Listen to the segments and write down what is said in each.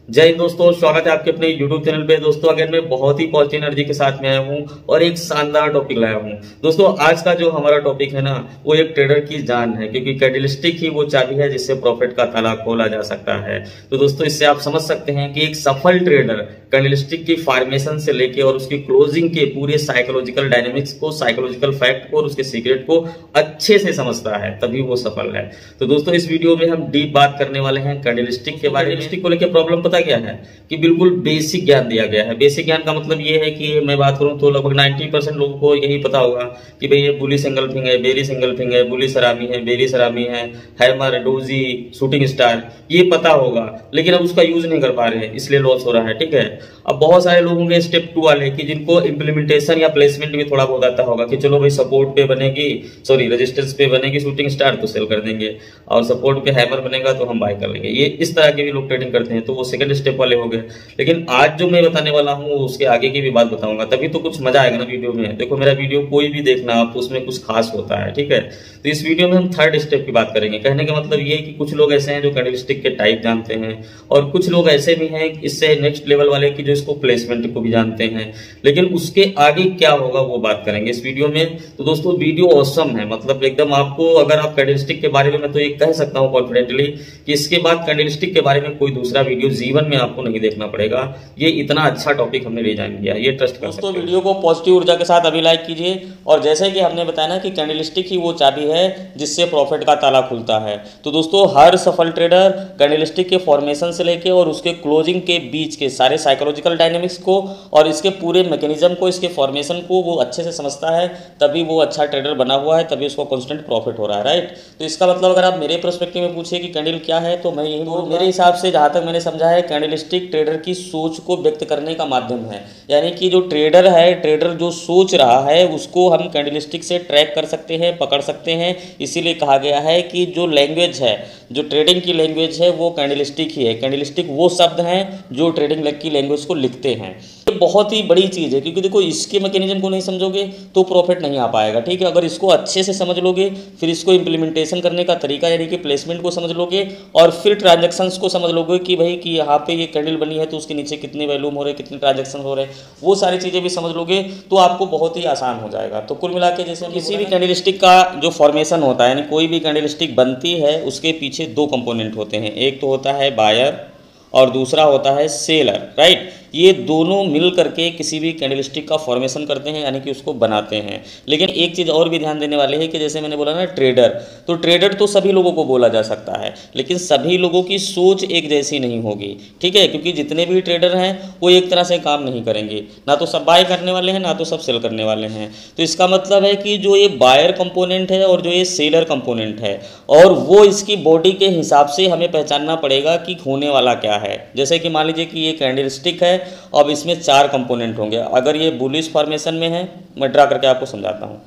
जय हिंद दोस्तों, स्वागत है आपके अपने YouTube चैनल पे। दोस्तों अगर मैं बहुत ही पॉजिटिव एनर्जी के साथ में आया हूँ और एक शानदार टॉपिक लाया हूँ। दोस्तों आज का जो हमारा टॉपिक है ना, वो एक ट्रेडर की जान है, क्योंकि कैंडलस्टिक ही वो चाबी है जिससे प्रॉफिट का ताला खोला जा सकता है। तो दोस्तों इससे आप समझ सकते हैं कि एक सफल ट्रेडर कैंडलस्टिक की फॉर्मेशन से लेके और उसकी क्लोजिंग के पूरे साइकोलॉजिकल डायनेमिक्स को, साइकोलॉजिकल फैक्ट को और उसके सीक्रेट को अच्छे से समझता है, तभी वो सफल है। तो दोस्तों इस वीडियो में हम डीप बात करने वाले हैं कैंडलस्टिक के बारे में। कैंडलस्टिक को लेकर प्रॉब्लम पता क्या है कि बिल्कुल बेसिक ज्ञान दिया गया है। बेसिक ज्ञान का मतलब ये है कि मैं बात करूं तो लगभग 90% लोगों को यही पता होगा कि भाई ये बुलिश एंगल्फिंग है, बेरिश एंगल्फिंग है, बुलिश सरामी है, बेरिश सरामी है, हैमर, डोजी, शूटिंग स्टार, ये पता होगा, लेकिन अब उसका यूज नहीं कर पा रहे हैं, इसलिए लॉस हो रहा है। ठीक है, अब बहुत सारे लोग होंगे स्टेप 2 वाले कि जिनको इंप्लीमेंटेशन या प्लेसमेंट भी थोड़ा बहुत आता होगा कि चलो भाई सपोर्ट पे बनेगी, सॉरी रेजिस्टेंस पे बनेगी शूटिंग स्टार तो सेल कर देंगे, और सपोर्ट पे हैमर बनेगा तो हम बाय कर लेंगे। ये इस तरह के भी लोग ट्रेडिंग करते हैं, तो वो सेकंड स्टेप वाले हो गए। लेकिन आज जो मैं बताने वाला हूँ उसके आगे की भी बात बताऊंगा, तभी तो कुछ मजा आएगा ना वीडियो में। देखो मेरा वीडियो कोई भी देखना आप तो उसमें कुछ खास होता है। ठीक है, तो इस वीडियो में हम थर्ड स्टेप की बात करेंगे। कहने का मतलब ये कि कुछ लोग ऐसे हैं जो कैंडलस्टिक के टाइप जानते हैं, और कुछ लोग ऐसे भी हैं इससे नेक्स्ट लेवल वाले की जो इसको प्लेसमेंट को भी जानते हैं, लेकिन उसके आगे क्या होगा वो बात करेंगे इस वीडियो में। तो दोस्तों वीडियो ऑसम है, मतलब एकदम आपको, अगर आप कैंडलस्टिक के बारे में, मैं तो ये कह सकता हूँ कॉन्फिडेंटली कि इसके बाद कैंडलस्टिक के बारे में कोई दूसरा वीडियो जीवन में आपको नहीं देखना पड़ेगा। ये इतना अच्छा टॉपिक हमने डिजाइन किया, ये ट्रस्ट कर सकते हैं। दोस्तों वीडियो को पॉजिटिव ऊर्जा के साथ अभी लाइक कीजिए। और जैसे कि हमने बताया ना कि कैंडलस्टिक ही वो चाबी है जिससे प्रॉफिट का ताला खुलता है। तो दोस्तों हर सफल ट्रेडर कैंडलस्टिक के फॉर्मेशन से लेके और उसके क्लोजिंग के बीच के सारे साइकोलॉजिकल डायनेमिक्स को और इसके पूरे मैकेनिज्म को, इसके फॉर्मेशन को वो अच्छे से समझता है, तभी वो अच्छा ट्रेडर बना हुआ है, तभी उसको कॉन्स्टेंट प्रॉफिट हो रहा है। राइट, तो इसका मतलब अगर आप मेरे पर्सपेक्टिव में पूछिए कि कैंडल क्या है, तो मैं यही बोलूँगा, मेरे हिसाब से जहाँ तक मैंने समझा है, कैंडलस्टिक ट्रेडर की सोच को व्यक्त करने का माध्यम है। यानी कि जो ट्रेडर है, ट्रेडर जो सोच रहा है उसको हम कैंडलस्टिक से ट्रैक कर सकते हैं, पकड़ सकते हैं। इसीलिए कहा गया है कि जो लैंग्वेज है, जो ट्रेडिंग की लैंग्वेज है, वो कैंडलस्टिक ही है। कैंडलस्टिक वो शब्द हैं जो ट्रेडिंग की लैंग्वेज को लिखते हैं। ये बहुत ही बड़ी चीज़ है, क्योंकि देखो इसके मैकेनिज्म को नहीं समझोगे तो प्रॉफिट नहीं आ पाएगा। ठीक है, अगर इसको अच्छे से समझ लोगे, फिर इसको इम्प्लीमेंटेशन करने का तरीका यानी कि प्लेसमेंट को समझ लोगे, और फिर ट्रांजैक्शंस को समझ लोगे कि भाई कि यहाँ पे ये कैंडल बनी है तो उसके नीचे कितने वैल्यूम हो रहे, कितने ट्रांजैक्शन हो रहे, वो सारी चीज़ें भी समझ लोगे तो आपको बहुत ही आसान हो जाएगा। तो कुल मिला के जैसे किसी भी कैंडलस्टिक का जो फॉर्मेशन होता है, यानी कोई भी कैंडलस्टिक बनती है, उसके पीछे दो कंपोनेंट होते हैं। एक तो होता है बायर और दूसरा होता है सेलर। राइट, ये दोनों मिल करके किसी भी कैंडलस्टिक का फॉर्मेशन करते हैं, यानी कि उसको बनाते हैं। लेकिन एक चीज़ और भी ध्यान देने वाले है कि जैसे मैंने बोला ना ट्रेडर, तो ट्रेडर तो सभी लोगों को बोला जा सकता है, लेकिन सभी लोगों की सोच एक जैसी नहीं होगी। ठीक है, क्योंकि जितने भी ट्रेडर हैं वो एक तरह से काम नहीं करेंगे, ना तो सब बाय करने वाले हैं, ना तो सब सेल करने वाले हैं। तो इसका मतलब है कि जो ये बायर कंपोनेंट है और जो ये सेलर कंपोनेंट है, और वो इसकी बॉडी के हिसाब से हमें पहचानना पड़ेगा कि होने वाला क्या है। जैसे कि मान लीजिए कि ये कैंडलस्टिक है, अब इसमें 4 कंपोनेंट होंगे। अगर ये बुलिश फॉर्मेशन में है, मैं ड्रा करके आपको समझाता हूँ।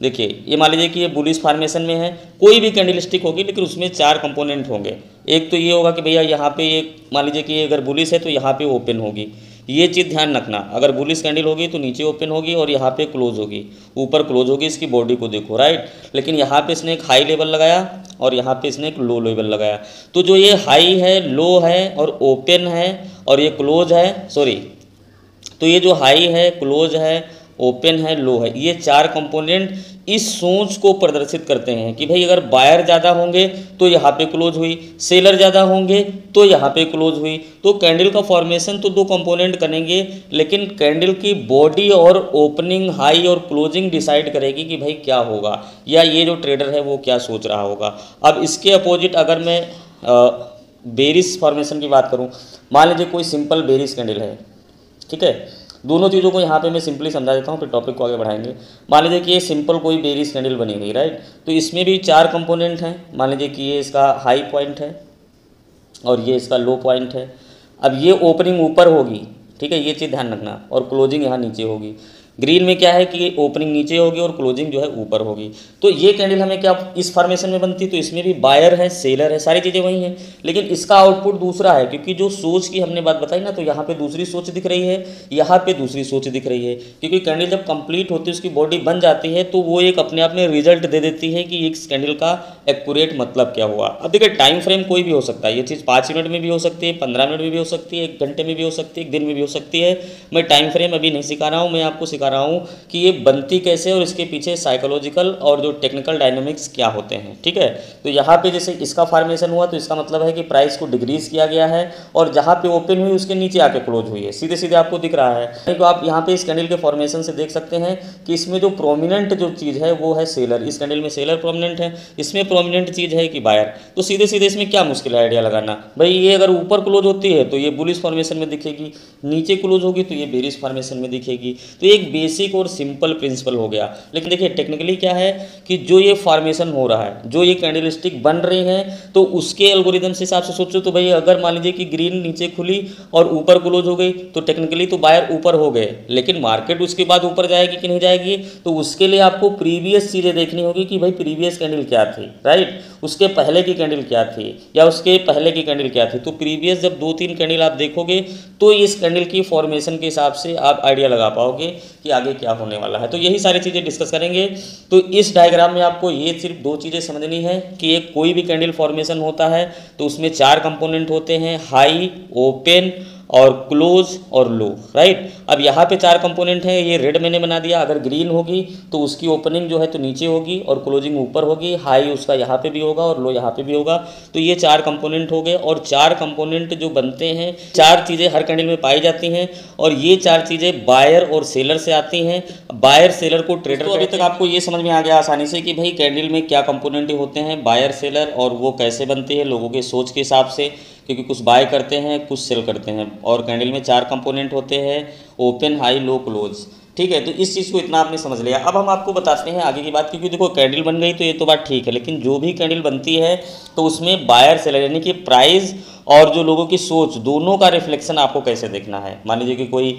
देखिए ये मान लीजिए कि ये बुलिश फॉर्मेशन में है, कोई भी कैंडलस्टिक होगी लेकिन उसमें 4 कंपोनेंट होंगे। एक तो ये होगा कि भैया यहाँ पे ये मान लीजिए कि ये अगर बुलिश है तो यहाँ पे ओपन होगी, ये चीज़ ध्यान रखना। अगर बुलिश कैंडल होगी तो नीचे ओपन होगी और यहाँ पे क्लोज होगी, ऊपर क्लोज होगी। इसकी बॉडी को देखो। राइट, लेकिन यहाँ पे इसने एक हाई लेवल लगाया और यहाँ पे इसने एक लो लेवल लगाया। तो जो ये हाई है, लो है और ओपन है और ये क्लोज है, सॉरी, तो ये जो हाई है, क्लोज है, ओपन है, लो है, ये 4 कंपोनेंट इस सोच को प्रदर्शित करते हैं कि भाई अगर बायर ज़्यादा होंगे तो यहाँ पे क्लोज हुई, सेलर ज़्यादा होंगे तो यहाँ पे क्लोज हुई। तो कैंडल का फॉर्मेशन तो 2 कंपोनेंट करेंगे, लेकिन कैंडल की बॉडी और ओपनिंग, हाई और क्लोजिंग डिसाइड करेगी कि भाई क्या होगा, या ये जो ट्रेडर है वो क्या सोच रहा होगा। अब इसके अपोजिट अगर मैं बेरिश फॉर्मेशन की बात करूँ, मान लीजिए कोई सिंपल बेरिश कैंडल है। ठीक है, दोनों चीज़ों को यहाँ पे मैं सिंपली समझा देता हूँ, फिर टॉपिक को आगे बढ़ाएंगे। मान लीजिए कि ये सिंपल कोई बेरिश कैंडल बनी हुई। राइट, तो इसमें भी 4 कंपोनेंट हैं। मान लीजिए कि ये इसका हाई पॉइंट है और ये इसका लो पॉइंट है। अब ये ओपनिंग ऊपर होगी, ठीक है, ये चीज़ ध्यान रखना, और क्लोजिंग यहाँ नीचे होगी। ग्रीन में क्या है कि ओपनिंग नीचे होगी और क्लोजिंग जो है ऊपर होगी। तो ये कैंडल हमें क्या इस फॉर्मेशन में बनती, तो इसमें भी बायर है, सेलर है, सारी चीज़ें वही हैं, लेकिन इसका आउटपुट दूसरा है, क्योंकि जो सोच की हमने बात बताई ना, तो यहाँ पे दूसरी सोच दिख रही है, यहाँ पे दूसरी सोच दिख रही है, क्योंकि कैंडल जब कंप्लीट होती है, उसकी बॉडी बन जाती है, तो वो एक अपने आप में रिजल्ट दे देती है कि इस कैंडल का एक्यूरेट मतलब क्या हुआ। अब देखिए टाइम फ्रेम कोई भी हो सकता है, ये चीज़ 5 मिनट में भी हो सकती है, 15 मिनट में भी हो सकती है, 1 घंटे में भी हो सकती है, 1 दिन में भी हो सकती है। मैं टाइम फ्रेम अभी नहीं सिखा रहा हूँ, मैं आपको सिखा रहा हूँ कि ये बनती कैसे और इसके पीछे साइकोलॉजिकल और जो टेक्निकल डायनामिक्स क्या होते हैं। ठीक है, तो यहाँ पे जैसे इसका फॉर्मेशन हुआ, तो इसका मतलब है कि प्राइस को डिक्रीज किया गया है, और जहाँ पे ओपन हुई उसके नीचे आके क्लोज हुई है, सीधे सीधे आपको दिख रहा है। तो आप यहाँ पे इस कैंडल के फॉर्मेशन से देख सकते हैं कि इसमें जो प्रोमिनेंट जो चीज़ है वो है सेलर। इस कैंडल में सेलर प्रोमिनेंट है, इसमें प्रोमिनेंट चीज़ है कि बायर। तो सीधे सीधे इसमें क्या मुश्किल है आइडिया लगाना भाई। ये अगर ऊपर क्लोज होती है तो ये बुलिश फॉर्मेशन में दिखेगी, नीचे क्लोज होगी तो ये बेरिश फॉर्मेशन में दिखेगी। तो एक बेसिक और सिंपल प्रिंसिपल हो गया। लेकिन देखिए टेक्निकली क्या है कि जो ये फॉर्मेशन हो रहा है, जो ये कैंडलस्टिक बन रही है, तो उसके एल्गोरिदम से हिसाब से सोचो तो भाई अगर मान लीजिए कि ग्रीन नीचे खुली और ऊपर क्लोज हो गई, तो टेक्निकली तो बायर ऊपर हो गए, लेकिन मार्केट उसके बाद ऊपर जाएगी कि नहीं जाएगी, तो उसके लिए आपको प्रीवियस चीज़ें देखनी होगी कि भाई प्रीवियस कैंडल क्या थी, राइट, उसके पहले की कैंडल क्या थी या उसके पहले की कैंडल क्या थी। तो प्रीवियस जब 2-3 कैंडल आप देखोगे तो इस कैंडल की फॉर्मेशन के हिसाब से आप आइडिया लगा पाओगे कि आगे क्या होने वाला है। तो यही सारी चीज़ें डिस्कस करेंगे। तो इस डायग्राम में आपको ये सिर्फ 2 चीज़ें समझनी है कि एक कोई भी कैंडल फॉर्मेशन होता है तो उसमें 4 कंपोनेंट होते हैं, हाई, ओपन और क्लोज और लो, राइट। अब यहाँ पे 4 कंपोनेंट हैं, ये रेड मैंने बना दिया। अगर ग्रीन होगी तो उसकी ओपनिंग जो है तो नीचे होगी और क्लोजिंग ऊपर होगी, हाई उसका यहाँ पे भी होगा और लो यहाँ पे भी होगा। तो ये 4 कंपोनेंट हो गए, और 4 कंपोनेंट जो बनते हैं, 4 चीज़ें हर कैंडल में पाई जाती हैं, और ये 4 चीज़ें बायर और सेलर से आती हैं। बायर सेलर को ट्रेडर। तो अभी तक आपको ये समझ में आ गया आसानी से कि भाई कैंडल में क्या कंपोनेंट होते हैं, बायर सेलर, और वो कैसे बनती है लोगों के सोच के हिसाब से, क्योंकि कुछ बाय करते हैं कुछ सेल करते हैं। और कैंडल में 4 कंपोनेंट होते हैं, ओपन, हाई, लो, क्लोज। ठीक है, तो इस चीज़ को इतना आपने समझ लिया। अब हम आपको बताते हैं आगे की बात, क्योंकि देखो कैंडल बन गई तो ये तो बात ठीक है, लेकिन जो भी कैंडल बनती है तो उसमें बायर सेलर यानी कि प्राइस और जो लोगों की सोच, दोनों का रिफ्लेक्शन आपको कैसे देखना है। मान लीजिए कि कोई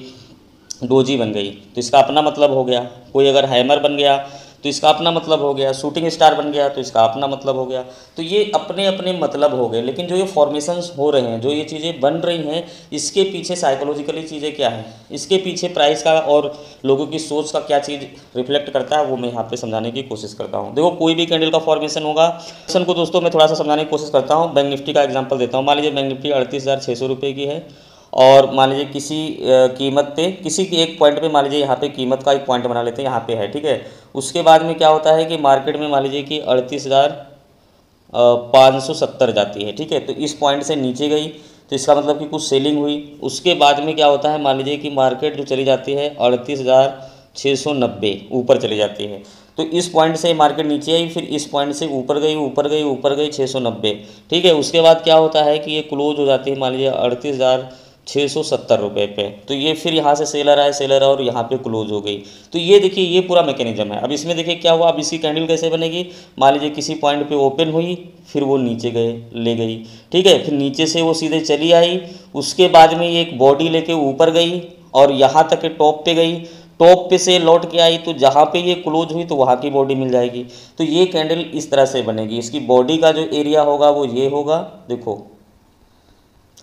डोजी बन गई तो इसका अपना मतलब हो गया, कोई अगर हैमर बन गया तो इसका अपना मतलब हो गया, शूटिंग स्टार बन गया तो इसका अपना मतलब हो गया। तो ये अपने अपने मतलब हो गए, लेकिन जो ये फॉर्मेशंस हो रहे हैं, जो ये चीज़ें बन रही हैं, इसके पीछे साइकोलॉजिकली चीज़ें क्या है, इसके पीछे प्राइस का और लोगों की सोच का क्या चीज़ रिफ्लेक्ट करता है, वो मैं यहाँ पे समझाने की कोशिश करता हूँ। देखो कोई भी कैंडल का फॉर्मेशन होगा, फॉर्मेशन को दोस्तों मैं थोड़ा सा समझाने की कोशिश करता हूँ। बैंक निफ्टी का एग्जाम्पल देता हूँ। मान लीजिए बैंक निफ्टी 38,600 रुपये की है, और मान लीजिए किसी कीमत पे, किसी के एक पॉइंट पे, मान लीजिए यहाँ पे कीमत का एक पॉइंट बना लेते हैं, यहाँ पे है, ठीक है। उसके बाद में क्या होता है कि मार्केट में मान लीजिए कि 38,570 जाती है, ठीक है। तो इस पॉइंट से नीचे गई तो इसका मतलब कि कुछ सेलिंग हुई। उसके बाद में क्या होता है, मान लीजिए कि मार्केट जो चली जाती है 38,690 ऊपर चली जाती है। तो इस पॉइंट से मार्केट नीचे आई, फिर इस पॉइंट से ऊपर गई, ऊपर गई, ऊपर गई 690, ठीक है। उसके बाद क्या होता है कि ये क्लोज हो जाती है मान लीजिए 38,670 रुपये पे। तो ये फिर यहाँ से सेलर आए, सेलर और यहाँ पे क्लोज हो गई। तो ये देखिए ये पूरा मैकेनिज्म है। अब इसमें देखिए क्या हुआ, अब इसकी कैंडल कैसे बनेगी। मान लीजिए किसी पॉइंट पे ओपन हुई, फिर वो नीचे गए ले गई, ठीक है। फिर नीचे से वो सीधे चली आई, उसके बाद में ये एक बॉडी लेके ऊपर गई और यहाँ तक के टॉप पे गई, टॉप पे से लौट के आई, तो जहाँ पे ये क्लोज हुई तो वहाँ की बॉडी मिल जाएगी। तो ये कैंडल इस तरह से बनेगी। इसकी बॉडी का जो एरिया होगा वो ये होगा, देखो,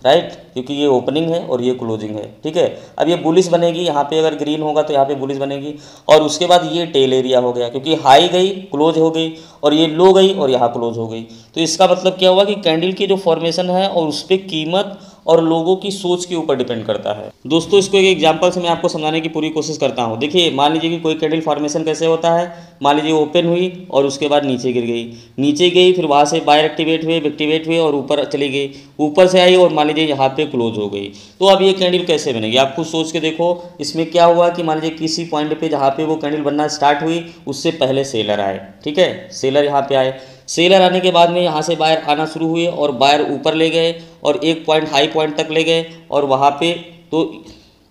राइट, क्योंकि ये ओपनिंग है और ये क्लोजिंग है, ठीक है। अब ये बुलिश बनेगी, यहाँ पे अगर ग्रीन होगा तो यहाँ पे बुलिश बनेगी। और उसके बाद ये टेल एरिया हो गया, क्योंकि हाई गई क्लोज हो गई और ये लो गई और यहाँ क्लोज हो गई। तो इसका मतलब क्या हुआ कि कैंडल की जो फॉर्मेशन है और उस पर कीमत और लोगों की सोच के ऊपर डिपेंड करता है। दोस्तों इसको एक एग्जांपल से मैं आपको समझाने की पूरी कोशिश करता हूँ। देखिए मान लीजिए कि कोई कैंडल फॉर्मेशन कैसे होता है। मान लीजिए ओपन हुई और उसके बाद नीचे गिर गई, नीचे गई, फिर वहाँ से बायर एक्टिवेट हुए और ऊपर चली गई, ऊपर से आई और मान लीजिए यहाँ पे क्लोज हो गई। तो अब ये कैंडल कैसे बनेगी, आप खुद सोच के देखो। इसमें क्या हुआ कि मान लीजिए किसी पॉइंट पे जहाँ पे वो कैंडल बनना स्टार्ट हुई उससे पहले सेलर आए, ठीक है। सेलर यहाँ पे आए, सेलर आने के बाद में यहाँ से बायर आना शुरू हुए और बायर ऊपर ले गए और एक पॉइंट हाई पॉइंट तक ले गए और वहाँ पे तो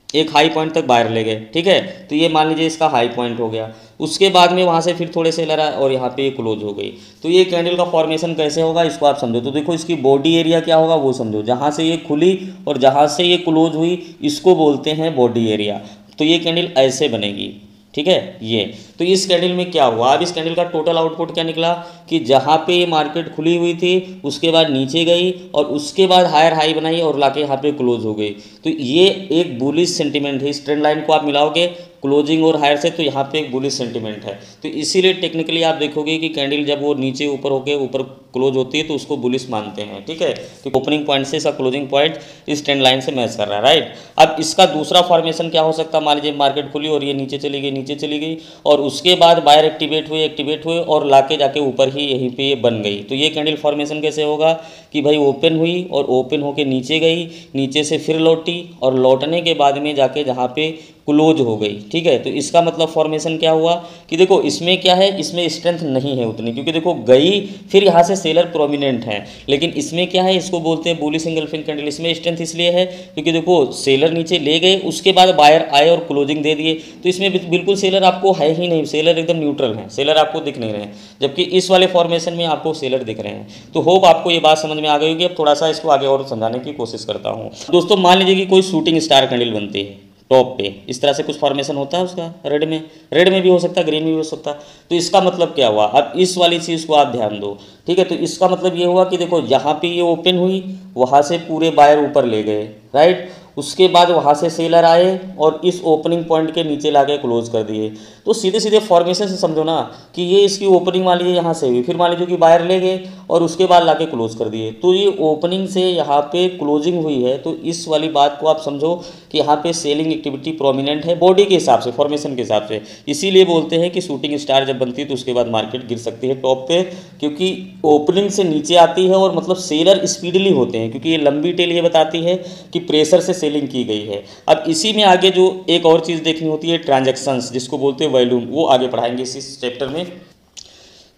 एक हाई पॉइंट तक बायर ले गए, ठीक है। तो ये मान लीजिए इसका हाई पॉइंट हो गया। उसके बाद में वहाँ से फिर थोड़े सेलर आए और यहाँ पे ये क्लोज हो गई। तो ये कैंडल का फॉर्मेशन कैसे होगा इसको आप समझो। तो देखो इसकी बॉडी एरिया क्या होगा वो समझो। जहाँ से ये खुली और जहाँ से ये क्लोज हुई इसको बोलते हैं बॉडी एरिया। तो ये कैंडल ऐसे बनेगी, ठीक है। ये तो इस कैंडल में क्या हुआ, अब इस कैंडल का टोटल आउटपुट क्या निकला कि जहाँ पे मार्केट खुली हुई थी उसके बाद नीचे गई और उसके बाद हायर हाई बनाई और लाके यहाँ पे क्लोज हो गई। तो ये एक बुलिश सेंटीमेंट है। इस ट्रेंड लाइन को आप मिलाओगे क्लोजिंग और हायर से तो यहाँ पे एक बुलिश सेंटीमेंट है। तो इसीलिए टेक्निकली आप देखोगे कि कैंडल जब वो नीचे ऊपर होके ऊपर क्लोज होती है तो उसको बुलिश मानते हैं, ठीक है, कि ओपनिंग पॉइंट से इसका क्लोजिंग पॉइंट इस ट्रेंड लाइन से मैच कर रहा है, राइट। अब इसका दूसरा फॉर्मेशन क्या हो सकता है, मान लीजिए मार्केट खुली और ये नीचे चली गई और उसके बाद बायर एक्टिवेट हुए और लाके जाके ऊपर ही यहीं पे बन गई। तो ये कैंडल फॉर्मेशन कैसे होगा कि भाई ओपन हुई और ओपन होके नीचे गई, नीचे से फिर लौटी और लौटने के बाद में जाके जहाँ पे क्लोज हो गई, ठीक है। तो इसका मतलब फॉर्मेशन क्या हुआ कि देखो इसमें क्या है, इसमें स्ट्रेंथ नहीं है उतनी, क्योंकि देखो गई फिर यहाँ से सेलर प्रोमिनेंट है, लेकिन इसमें क्या है, इसको बोलते हैं बुलिश एंगल्फिंग कैंडल। इसमें स्ट्रेंथ इसलिए है क्योंकि देखो सेलर नीचे ले गए, उसके बाद बायर आए और क्लोजिंग दे दिए। तो इसमें बिल्कुल सेलर आपको है ही नहीं, सेलर एकदम न्यूट्रल है, सेलर आपको दिख नहीं रहे हैं, जबकि इस वाले फॉर्मेशन में आपको सेलर दिख रहे हैं। तो होप आपको ये बात समझ में आ गई होगी। अब थोड़ा सा इसको आगे और समझाने की कोशिश करता हूँ। दोस्तों मान लीजिए कि कोई शूटिंग स्टार कैंडल बनती है टॉप पे, इस तरह से कुछ फॉर्मेशन होता है उसका, रेड में भी हो सकता है, ग्रीन में भी हो सकता है। तो इसका मतलब क्या हुआ, अब इस वाली चीज़ को आप ध्यान दो, ठीक है। तो इसका मतलब ये हुआ कि देखो जहाँ पे ये ओपन हुई वहाँ से पूरे बायर ऊपर ले गए, राइट। उसके बाद वहाँ से सेलर आए और इस ओपनिंग पॉइंट के नीचे लाके क्लोज कर दिए। तो सीधे सीधे फॉर्मेशन से समझो ना कि ये इसकी ओपनिंग मान लीजिए यहाँ से हुई, फिर मान लीजिए कि बायर ले गए और उसके बाद लाके क्लोज कर दिए। तो ये ओपनिंग से यहाँ पे क्लोजिंग हुई है। तो इस वाली बात को आप समझो कि यहाँ पे सेलिंग एक्टिविटी प्रोमिनेंट है बॉडी के हिसाब से, फॉर्मेशन के हिसाब से। इसीलिए बोलते हैं कि शूटिंग स्टार जब बनती है तो उसके बाद मार्केट गिर सकती है टॉप पे, क्योंकि ओपनिंग से नीचे आती है और मतलब सेलर स्पीडली होते हैं, क्योंकि ये लंबी टेल ये बताती है कि प्रेशर से सेलिंग की गई है। अब इसी में आगे जो एक और चीज़ देखनी होती है ट्रांजैक्शंस, जिसको बोलते हैं वॉल्यूम, वो आगे पढ़ाएंगे इस चैप्टर में।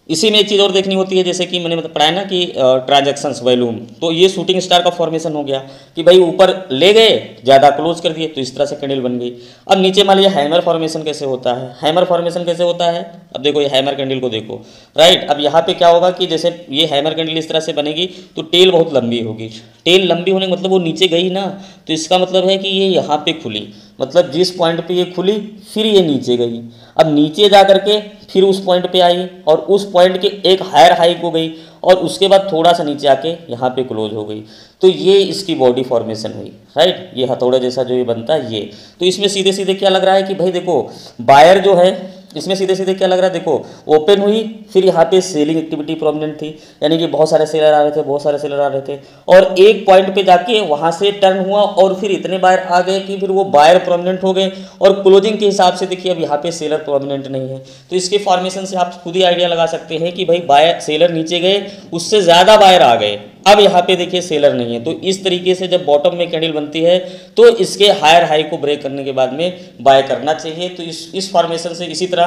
इसी में एक चीज़ और देखनी होती है, जैसे कि मैंने पढ़ाया ना कि ट्रांजैक्शंस वॉल्यूम। तो ये शूटिंग स्टार का फॉर्मेशन हो गया कि भाई ऊपर ले गए, ज़्यादा क्लोज कर दिए, तो इस तरह से कैंडल बन गई। अब नीचे मान लीजिए हैमर फॉर्मेशन कैसे होता है। हैमर फॉर्मेशन कैसे होता है, अब देखो ये हैमर कैंडल को देखो, राइट। अब यहाँ पे क्या होगा कि जैसे ये हैमर कैंडल इस तरह से बनेगी तो टेल बहुत लंबी होगी। टेल लंबी होने का मतलब वो नीचे गई ना, तो इसका मतलब है कि ये यहाँ पे खुली, मतलब जिस पॉइंट पे ये खुली फिर ये नीचे गई। अब नीचे जा करके फिर उस पॉइंट पे आई और उस पॉइंट के एक हायर हाई को गई और उसके बाद थोड़ा सा नीचे आके यहाँ पे क्लोज हो गई। तो ये इसकी बॉडी फॉर्मेशन हुई, राइट। ये हथौड़े जैसा जो ये बनता है ये। तो इसमें सीधे सीधे क्या लग रहा है कि भाई देखो बायर जो है, इसमें सीधे सीधे क्या लग रहा है, देखो ओपन हुई फिर यहाँ पे सेलिंग एक्टिविटी प्रोमिनेंट थी, यानी कि बहुत सारे सेलर आ रहे थे और एक पॉइंट पे जाके वहाँ से टर्न हुआ और फिर इतने बायर आ गए कि फिर वो बायर प्रोमिनेंट हो गए और क्लोजिंग के हिसाब से देखिए अब यहाँ पे सेलर प्रोमिनेंट नहीं है। तो इसके फॉर्मेशन से आप खुद ही आइडिया लगा सकते हैं कि भाई बायर सेलर नीचे गए, उससे ज़्यादा बायर आ गए, अब यहाँ पे देखिए सेलर नहीं है। तो इस तरीके से जब बॉटम में कैंडल बनती है तो इसके हायर हाई को ब्रेक करने के बाद में बाय करना चाहिए। तो इस फॉर्मेशन से इसी तरह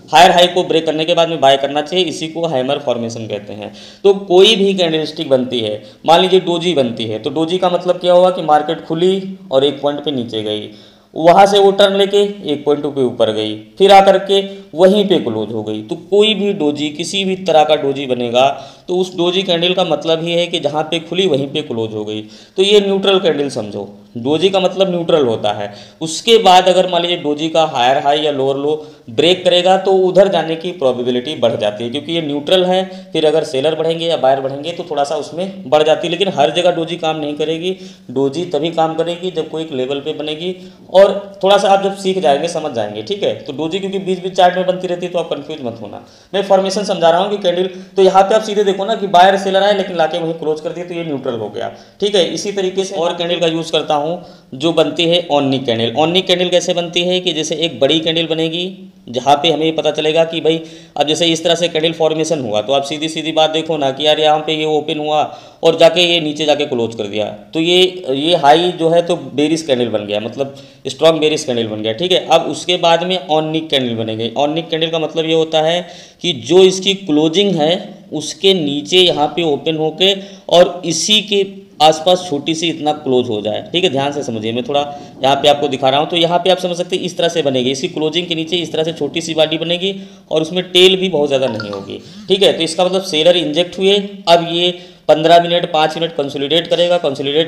हायर हाई को ब्रेक करने के बाद में बाय करना चाहिए, इसी को हैमर फॉर्मेशन कहते हैं। तो कोई भी कैंडलस्टिक बनती है, मान लीजिए डोजी बनती है, तो डोजी का मतलब क्या हुआ कि मार्केट खुली और एक पॉइंट पे नीचे गई, वहाँ से वो टर्न लेके एक पॉइंट पे ऊपर गई, फिर आकर के वहीं पे क्लोज हो गई। तो कोई भी डोजी, किसी भी तरह का डोजी बनेगा तो उस डोजी कैंडल का मतलब ही है कि जहाँ पे खुली वहीं पे क्लोज हो गई। तो ये न्यूट्रल कैंडल समझो, डोजी का मतलब न्यूट्रल होता है। उसके बाद अगर मान लीजिए डोजी का हायर हाई या लोअर लो ब्रेक करेगा तो उधर जाने की प्रोबेबिलिटी बढ़ जाती है, क्योंकि ये न्यूट्रल है। फिर अगर सेलर बढ़ेंगे या बायर बढ़ेंगे तो थोड़ा सा उसमें बढ़ जाती है, लेकिन हर जगह डोजी काम नहीं करेगी। डोजी तभी काम करेगी जब कोई एक लेवल पे बनेगी और थोड़ा सा आप जब सीख जाएंगे, समझ जाएंगे, ठीक है। तो डोजी क्योंकि बीच बीच चार्ट में बनती रहती है तो आप कंफ्यूज मत होना, मैं फॉर्मेशन समझा रहा हूँ कि कैंडल। तो यहाँ पे आप सीधे देखो ना कि बायर सेलर आए लेकिन लाके वहीं क्लोज कर दिए, तो ये न्यूट्रल हो गया, ठीक है। इसी तरीके से और कैंडल का यूज करता हूँ जो बनती है ऑनिक कैंडल। ऑनिक कैंडल कैसे बनती है कि जैसे एक बड़ी कैंडल बनेगी जहाँ पे हमें पता चलेगा कि भाई अब जैसे इस तरह से कैंडल फॉर्मेशन हुआ तो आप सीधी सीधी बात देखो ना कि यार यहाँ पे ये ओपन हुआ और जाके ये नीचे जाके क्लोज कर दिया, तो ये हाई जो है तो बेरिश कैंडल बन गया, मतलब स्ट्रॉन्ग बेरिश कैंडल बन गया, ठीक है। अब उसके बाद में ऑनिक कैंडल बनेगी। ऑनिक कैंडल का मतलब ये होता है कि जो इसकी क्लोजिंग है उसके नीचे यहाँ पे ओपन होके और इसी के आसपास छोटी सी इतना क्लोज हो जाए, ठीक है। ध्यान से समझिए, मैं थोड़ा यहाँ पे आपको दिखा रहा हूँ। तो यहाँ पे आप समझ सकते हैं इस तरह से बनेगी, इसकी क्लोजिंग के नीचे इस तरह से छोटी सी बॉडी बनेगी और उसमें टेल भी बहुत ज़्यादा नहीं होगी, ठीक है। तो इसका मतलब सेलर इंजेक्ट हुए, अब ये 15 मिनट 5 मिनट कंसोलिडेट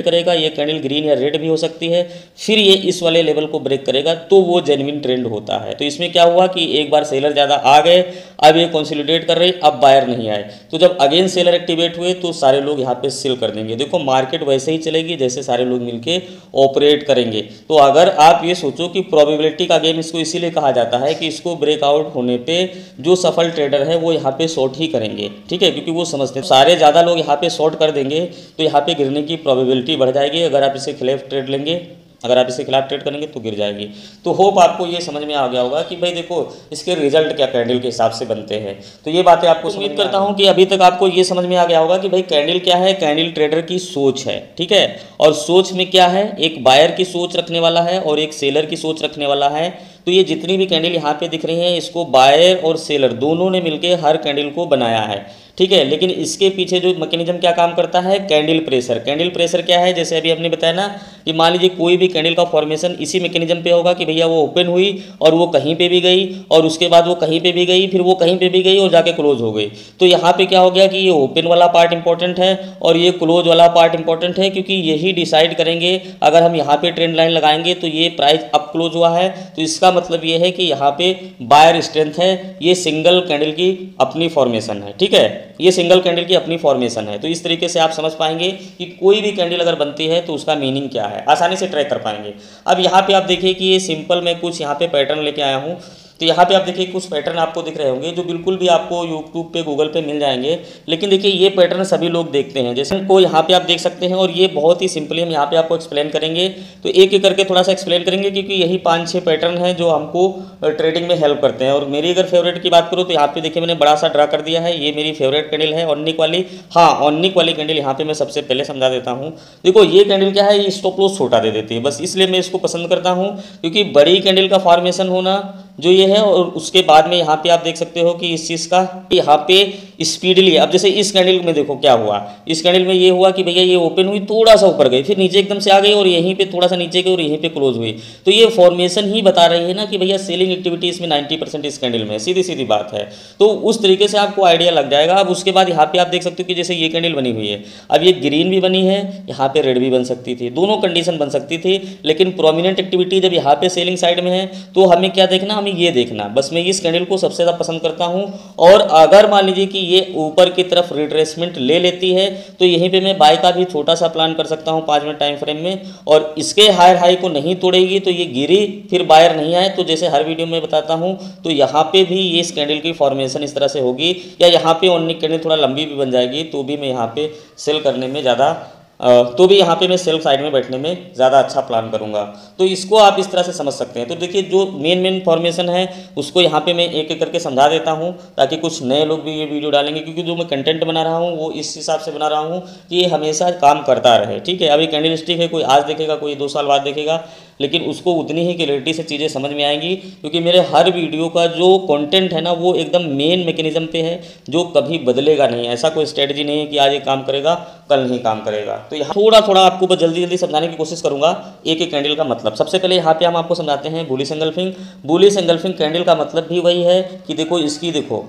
करेगा, ये कैंडल ग्रीन या रेड भी हो सकती है, फिर ये इस वाले लेवल को ब्रेक करेगा तो वो जेन्युइन ट्रेंड होता है। तो इसमें क्या हुआ कि एक बार सेलर ज़्यादा आ गए, अब ये कंसोलिडेट कर रहे, अब बायर नहीं आए, तो जब अगेन सेलर एक्टिवेट हुए तो सारे लोग यहाँ पे सेल कर देंगे। देखो मार्केट वैसे ही चलेगी जैसे सारे लोग मिलके ऑपरेट करेंगे। तो अगर आप ये सोचो कि प्रोबेबिलिटी का गेम इसको इसीलिए कहा जाता है कि इसको ब्रेकआउट होने पे जो सफल ट्रेडर है वो यहाँ पे शॉर्ट ही करेंगे, ठीक है, क्योंकि वो समझते हैं सारे ज़्यादा लोग यहाँ पे शॉर्ट कर देंगे तो यहाँ पे गिरने की प्रोबेबिलिटी बढ़ जाएगी। अगर आप इसके खिलाफ ट्रेड लेंगे, अगर आप इसके खिलाफ ट्रेड करेंगे तो गिर जाएगी। तो होप आपको ये समझ में आ गया होगा कि भाई देखो इसके रिजल्ट क्या कैंडल के हिसाब से बनते हैं। तो ये बातें आपको उम्मीद करता हूँ कि अभी तक आपको ये समझ में आ गया होगा कि भाई कैंडल क्या है, कैंडल ट्रेडर की सोच है, ठीक है। और सोच में क्या है, एक बायर की सोच रखने वाला है और एक सेलर की सोच रखने वाला है। तो ये जितनी भी कैंडल यहाँ पे दिख रही हैं इसको बायर और सेलर दोनों ने मिलके हर कैंडल को बनाया है, ठीक है। लेकिन इसके पीछे जो मैकेनिज्म क्या काम करता है, कैंडल प्रेशर। कैंडल प्रेशर क्या है, जैसे अभी हमने बताया ना कि मान लीजिए कोई भी कैंडल का फॉर्मेशन इसी मैकेनिज्म पे होगा कि भैया वो ओपन हुई और वो कहीं पे भी गई और उसके बाद वो कहीं पे भी गई, फिर वो कहीं पे भी गई और जाके क्लोज हो गई। तो यहाँ पे क्या हो गया कि ये ओपन वाला पार्ट इंपॉर्टेंट है और ये क्लोज वाला पार्ट इंपॉर्टेंट है, क्योंकि यही डिसाइड करेंगे। अगर हम यहाँ पे ट्रेंड लाइन लगाएंगे तो ये प्राइस अप क्लोज हुआ है तो इसका मतलब ये है कि यहाँ पे बायर स्ट्रेंथ है, ये सिंगल कैंडल की अपनी फॉर्मेशन है, ठीक है, ये सिंगल कैंडल की अपनी फॉर्मेशन है। तो इस तरीके से आप समझ पाएंगे कि कोई भी कैंडल अगर बनती है तो उसका मीनिंग क्या है, आसानी से ट्रैक कर पाएंगे। अब यहाँ पे आप देखिए कि ये सिंपल मैं कुछ यहाँ पे पैटर्न लेके आया हूँ। तो यहाँ पे आप देखिए कुछ पैटर्न आपको दिख रहे होंगे जो बिल्कुल भी आपको यूट्यूब पे गूगल पे मिल जाएंगे, लेकिन देखिए ये पैटर्न सभी लोग देखते हैं। जैसे को यहाँ पे आप देख सकते हैं और ये बहुत ही सिंपली हम यहाँ पे आपको एक्सप्लेन करेंगे। तो एक एक करके थोड़ा सा एक्सप्लेन करेंगे क्योंकि यही 5-6 पैटर्न हैं जो हमको ट्रेडिंग में हेल्प करते हैं। और मेरी अगर फेवरेट की बात करूँ तो यहाँ पे देखिए मैंने बड़ा सा ड्रा कर दिया है, ये मेरी फेवरेट कैंडल है ऑनिक वाली। हाँ, ऑनिक वाली कैंडल यहाँ पे मैं सबसे पहले समझा देता हूँ। देखो ये कैंडल क्या है, ये स्टॉप लॉस छोटा दे देती है, बस इसलिए मैं इसको पसंद करता हूँ क्योंकि बड़ी कैंडल का फॉर्मेशन होना जो ये है। और उसके बाद में यहाँ पे आप देख सकते हो कि इस चीज़ का यहाँ पे स्पीडली, अब जैसे इस कैंडल में देखो क्या हुआ, इस कैंडल में ये हुआ कि भैया ये ओपन हुई, थोड़ा सा ऊपर गई, फिर नीचे एकदम से आ गई और यहीं पे थोड़ा सा नीचे गई और यहीं पे क्लोज हुई। तो ये फॉर्मेशन ही बता रही है ना कि भैया सेलिंग एक्टिविटी इसमें 90% इस कैंडल में, सीधी सीधी बात है। तो उस तरीके से आपको आइडिया लग जाएगा। अब उसके बाद यहाँ पे आप देख सकते हो कि जैसे ये कैंडल बनी हुई है, अब ये ग्रीन भी बनी है, यहाँ पे रेड भी बन सकती थी, दोनों कंडीशन बन सकती थी। लेकिन प्रोमिनेंट एक्टिविटी जब यहाँ पे सेलिंग साइड में है तो हमें क्या देखना, हमें ये देखना, बस मैं इस कैंडल को सबसे ज़्यादा पसंद करता हूँ। और अगर मान लीजिए कि ये ऊपर की तरफ रिट्रेसमेंट ले लेती है तो यहीं पे मैं बाय का भी छोटा सा प्लान कर सकता हूँ 5 मिनट टाइम फ्रेम में। और इसके हायर हाई को नहीं तोड़ेगी तो ये गिरी, फिर बायर नहीं आए तो जैसे हर वीडियो में बताता हूँ तो यहाँ पे भी ये इस कैंडल की फॉर्मेशन इस तरह से होगी, या यहाँ पे ऑनिक कैंडल थोड़ा लंबी भी बन जाएगी तो भी मैं यहाँ पे सेल करने में ज़्यादा तो भी यहाँ पे मैं सेल साइड में बैठने में ज़्यादा अच्छा प्लान करूँगा। तो इसको आप इस तरह से समझ सकते हैं। तो देखिए जो मेन फॉर्मेशन है उसको यहाँ पे मैं एक एक करके समझा देता हूँ ताकि कुछ नए लोग भी ये वीडियो डालेंगे, क्योंकि जो मैं कंटेंट बना रहा हूँ वो इस हिसाब से बना रहा हूँ कि ये हमेशा काम करता रहे, ठीक है। अभी कैंडल स्टिक है, कोई आज देखेगा कोई 2 साल बाद देखेगा, लेकिन उसको उतनी ही क्लैरिटी से चीज़ें समझ में आएंगी, क्योंकि मेरे हर वीडियो का जो कंटेंट है ना वो एकदम मेन मैकेनिज्म पे है जो कभी बदलेगा नहीं। ऐसा कोई स्ट्रेटजी नहीं है कि आज ये काम करेगा कल नहीं काम करेगा। तो यहाँ थोड़ा थोड़ा आपको बस जल्दी जल्दी समझाने की कोशिश करूँगा एक एक कैंडल का मतलब। सबसे पहले यहाँ पे हम आपको समझाते हैं bullish engulfing. Bullish engulfing candle का मतलब भी वही है कि देखो इसकी देखो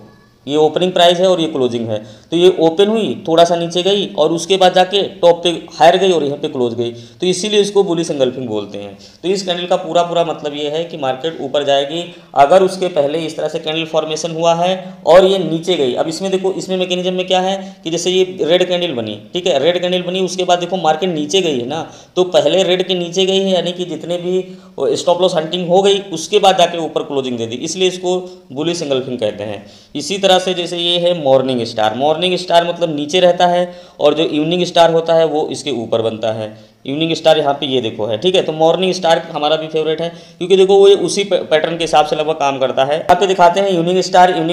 ये ओपनिंग प्राइस है और ये क्लोजिंग है, तो ये ओपन हुई, थोड़ा सा नीचे गई और उसके बाद जाके टॉप पे हायर गई और यहाँ पे क्लोज गई, तो इसीलिए इसको बुलिश एंगल्फिंग बोलते हैं। तो इस कैंडल का पूरा मतलब ये है कि मार्केट ऊपर जाएगी अगर उसके पहले इस तरह से कैंडल फॉर्मेशन हुआ है और ये नीचे गई। अब इसमें देखो, इसमें मैकेनिज्म में क्या है कि जैसे ये रेड कैंडल बनी, ठीक है, रेड कैंडल बनी, उसके बाद देखो मार्केट नीचे गई है ना, तो पहले रेड के नीचे गई है यानी कि जितने भी स्टॉप लॉस हंटिंग हो गई उसके बाद जाके ऊपर क्लोजिंग दे दी, इसलिए इसको बुलिश एंगल्फिंग कहते हैं। इसी तरह से जैसे ये है मॉर्निंग स्टार। मॉर्निंग स्टार मतलब नीचे रहता है और जो इवनिंग स्टार होता है वो इसके ऊपर बनता है। इवनिंग स्टार यहाँ पे ये देखो है, ठीक है। तो मॉर्निंग स्टार हमारा भी फेवरेट है क्योंकि देखो वो उसी पैटर्न के हिसाब से लगभग काम करता है। यहाँ पे दिखाते हैं इवनिंग